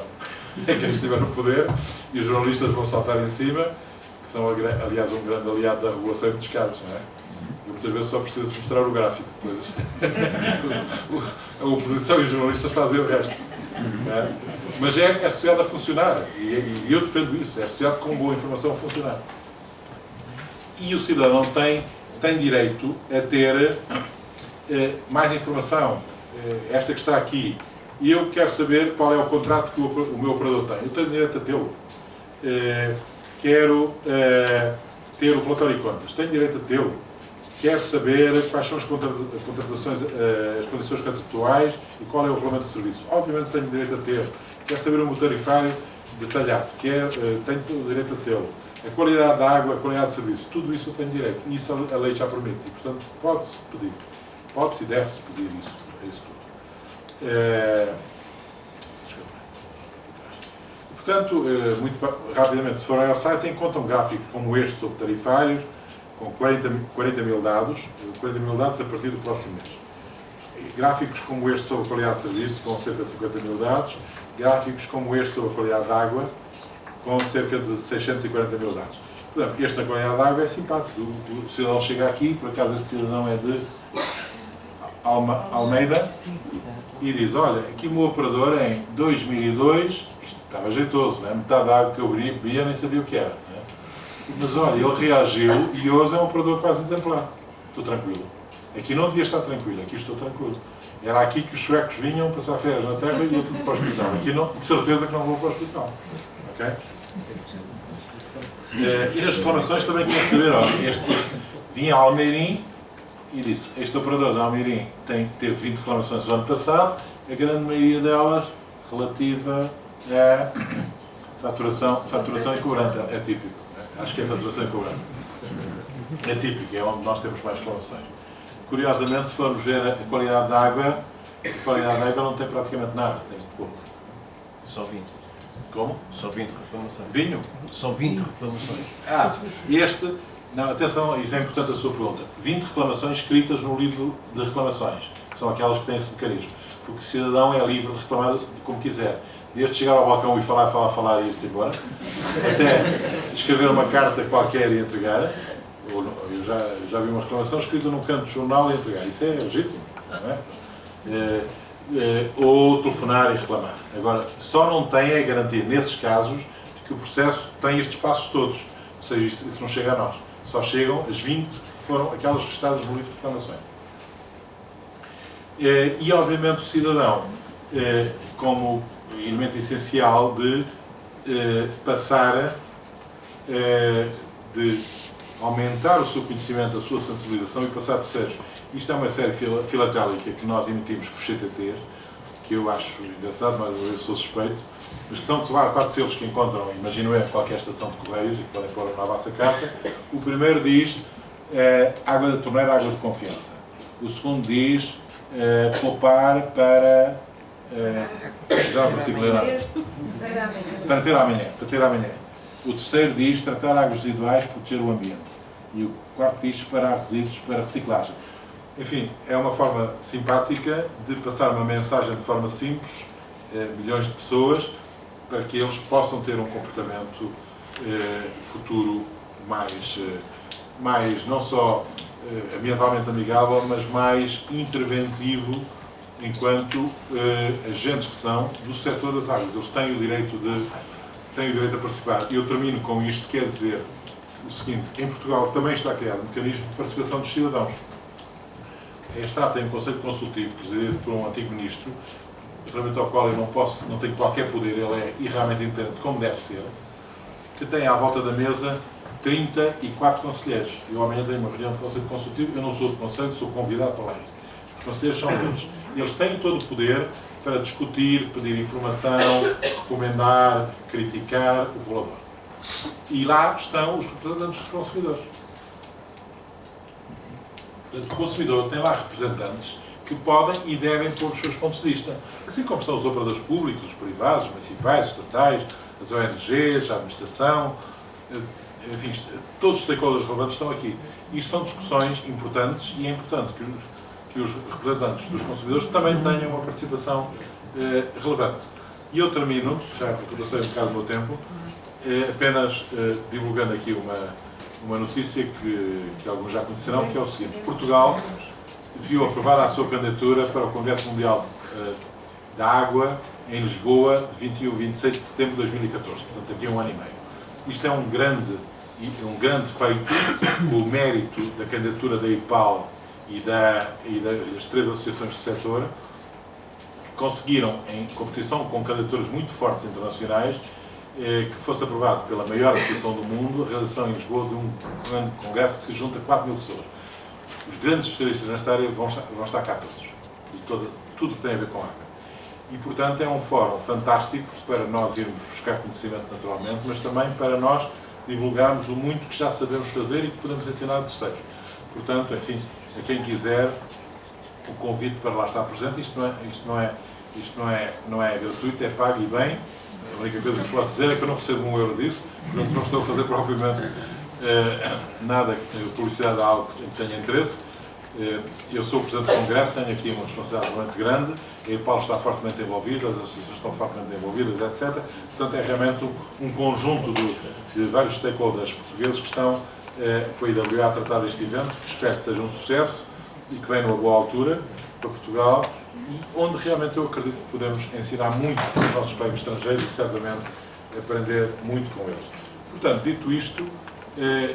quem estiver no poder, e os jornalistas vão saltar em cima, que são, aliás, um grande aliado da regulação de descasos, não é? Eu muitas vezes só preciso mostrar o gráfico depois. A oposição e os jornalistas fazem o resto. É? Mas é a sociedade a funcionar, e eu defendo isso, é a sociedade com boa informação a funcionar. E o cidadão tem direito a ter mais informação. Esta que está aqui, e eu quero saber qual é o contrato que o meu operador tem. Eu tenho direito a tê-lo. Quero ter o relatório de contas, tenho direito a tê-lo. Quero saber quais são as contratações, as condições contratuais e qual é o regulamento de serviço. Obviamente tenho direito a ter. Quero saber o meu tarifário detalhado. Tenho direito a tê-lo. A qualidade da água, a qualidade de serviço, tudo isso eu tenho direito. E isso a lei já permite. E, portanto, pode-se pedir. Pode-se e deve-se pedir isso tudo. Portanto, muito rapidamente, se forem ao site, encontram gráficos como este sobre tarifários, com 40 mil dados a partir do próximo mês. Gráficos como este sobre a qualidade de serviço, com cerca de 50 mil dados. Gráficos como este sobre a qualidade de água, com cerca de 640 mil dados. Portanto, este na qualidade de água é simpático. O cidadão chega aqui, por acaso este cidadão é de Almeida, e diz, olha, aqui o meu operador em 2002, isto estava jeitoso, não é? Metade da água que eu bebia nem sabia o que era. Não é? Mas olha, ele reagiu e hoje é um operador quase exemplar. Estou tranquilo. Aqui não devia estar tranquilo, aqui estou tranquilo. Era aqui que os suecos vinham passar férias na terra e eu tudo para o hospital. Aqui não, de certeza que não vou para o hospital. Ok? E nas reclamações também queria saber, olha, este vinha a Almeirim e disse, este operador de Almeirim teve 20 reclamações no ano passado, a grande maioria delas relativa a faturação e cobrança. É típico. Acho que é faturação e cobrança. É típico, é onde nós temos mais reclamações. Curiosamente, se formos ver a qualidade da água não tem praticamente nada, tem pouco. Só 20. Como? Só 20 reclamações. Vinho? Só 20 reclamações. Este... Não, atenção, isso é importante a sua pergunta. 20 reclamações escritas no livro de reclamações. São aquelas que têm esse mecanismo. Porque o cidadão é livre de reclamar como quiser. Desde chegar ao balcão e falar e ir-se embora, até escrever uma carta qualquer e entregar. Eu já vi uma reclamação escrita num canto de jornal e entregar. Isso é legítimo, não é? Ou telefonar e reclamar. Agora, só não tem a garantia, nesses casos, de que o processo tem estes passos todos. Ou seja, isso não chega a nós. Só chegam as 20 que foram aquelas registradas no livro de reclamações. E, obviamente, o cidadão, como elemento essencial de passar de aumentar o seu conhecimento, a sua sensibilização e passar a terceiros. Isto é uma série filatélica que nós emitimos com os CTTs, que eu acho engraçado, mas eu sou suspeito, mas que são de 4 selos que encontram, imagino eu, em qualquer estação de correios e que podem pôr na vossa carta. O primeiro diz água da torneira, água de confiança. O segundo diz poupar para já não consigo ler nada. Para ter amanhã. O terceiro diz tratar águas residuais, proteger o ambiente. E o quarto diz separar resíduos para reciclagem. Enfim, é uma forma simpática de passar uma mensagem de forma simples a milhões de pessoas para que eles possam ter um comportamento futuro mais não só ambientalmente amigável, mas mais interventivo enquanto agentes que são do setor das águas. Eles têm o direito a participar. E eu termino com isto, quer dizer o seguinte: em Portugal também está criado um mecanismo de participação dos cidadãos. A Estado tem um conselho consultivo presidido por um antigo ministro, relativamente ao qual eu não tenho qualquer poder, ele é realmente independente, como deve ser, que tem à volta da mesa 34 conselheiros. Eu amanhã tenho uma reunião de conselho consultivo, eu não sou do conselho, sou convidado para lá ir. Os conselheiros são eles. Eles têm todo o poder para discutir, pedir informação, recomendar, criticar o regulador. E lá estão os representantes dos consumidores. Portanto, o consumidor tem lá representantes que podem e devem pôr os seus pontos de vista. Assim como estão os operadores públicos, os privados, os municipais, os estatais, as ONGs, a administração, enfim, todos os stakeholders relevantes estão aqui. Isto são discussões importantes e é importante que os representantes dos consumidores também tenham uma participação relevante. E eu termino, já porque passei um bocado do meu tempo, apenas divulgando aqui uma notícia que alguns já conhecerão, que é o seguinte: Portugal viu aprovada a sua candidatura para o Congresso Mundial da Água em Lisboa, de 21 a 26 de setembro de 2014, portanto daqui a um ano e meio. Isto é um grande feito, o mérito da candidatura da IPAL e das 3 associações do setor, que conseguiram, em competição com candidaturas muito fortes internacionais, que fosse aprovado pela maior associação do mundo a realização em Lisboa de um grande congresso que junta 4 mil pessoas. Os grandes especialistas nesta área vão estar cá todos, de tudo que tem a ver com água. E, portanto, é um fórum fantástico para nós irmos buscar conhecimento naturalmente, mas também para nós divulgarmos o muito que já sabemos fazer e que podemos ensinar a terceiros. Portanto, enfim, a quem quiser, o convite para lá estar presente. Isto não é Isto não é gratuito, é pago e bem. A única coisa que posso dizer é que eu não recebo um euro disso, portanto não estou a fazer propriamente nada de publicidade a algo que tenha interesse. Eu sou o Presidente do Congresso, tenho aqui uma responsabilidade realmente grande, e o Paulo está fortemente envolvido, as associações estão fortemente envolvidas, etc. Portanto, é realmente um conjunto de vários stakeholders portugueses que estão com a IWA a tratar deste evento, que espero que seja um sucesso e que venha numa boa altura para Portugal, e onde realmente eu acredito que podemos ensinar muito aos nossos colegas estrangeiros e certamente aprender muito com eles. Portanto, dito isto,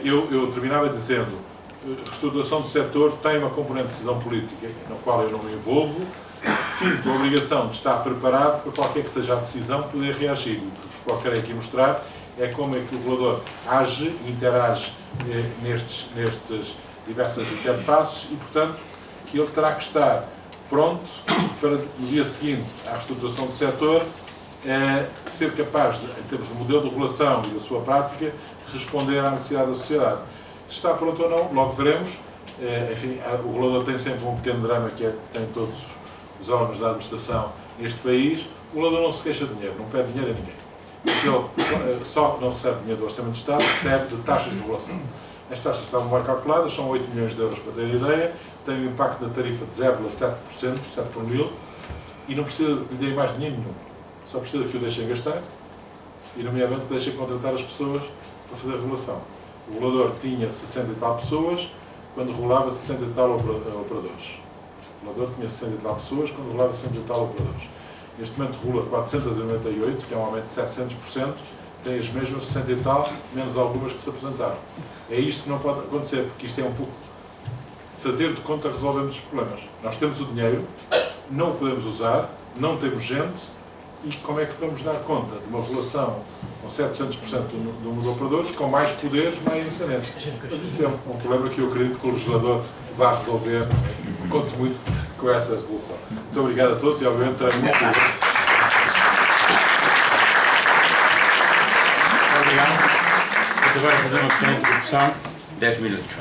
eu terminava dizendo: a reestruturação do setor tem uma componente de decisão política na qual eu não me envolvo. Sinto a obrigação de estar preparado para qualquer que seja a decisão poder reagir. O que vos quero aqui mostrar é como é que o regulador age e interage nestas diversas interfaces e, portanto, que ele terá que estar pronto para, no dia seguinte à reestruturação do setor, ser capaz, em termos de modelo de regulação e da sua prática, responder à necessidade da sociedade. Se está pronto ou não, logo veremos. Enfim, o regulador tem sempre um pequeno drama que tem todos os órgãos da administração neste país. O regulador não se queixa de dinheiro, não pede dinheiro a ninguém. Porque ele só que não recebe dinheiro do Orçamento de Estado, recebe de taxas de regulação. As taxas estavam bem calculadas, são 8 milhões de euros para ter ideia, tem um impacto na tarifa de 0,7%, 7 por mil, e não precisa que lhe dê mais dinheiro nenhum. Só precisa que o deixem gastar, e nomeadamente que deixem contratar as pessoas para fazer a regulação. O regulador tinha 60 e tal pessoas, quando regulava 60 e tal operadores. O regulador tinha 60 e tal pessoas, quando regulava 60 e tal operadores. Neste momento regula 498, que é um aumento de 700%, tem as mesmas 60 e tal, menos algumas que se apresentaram. É isto que não pode acontecer, porque isto é um pouco fazer de conta que resolvemos os problemas. Nós temos o dinheiro, não o podemos usar, não temos gente, e como é que vamos dar conta de uma regulação com 700% do número de operadores, com mais poderes, mais independência? Mas isso é um problema que eu acredito que o legislador vai resolver. Conto muito com essa regulação. Muito obrigado a todos e, obviamente, terei muito Obrigado. Vamos agora fazer uma pequena introdução, 10 minutos.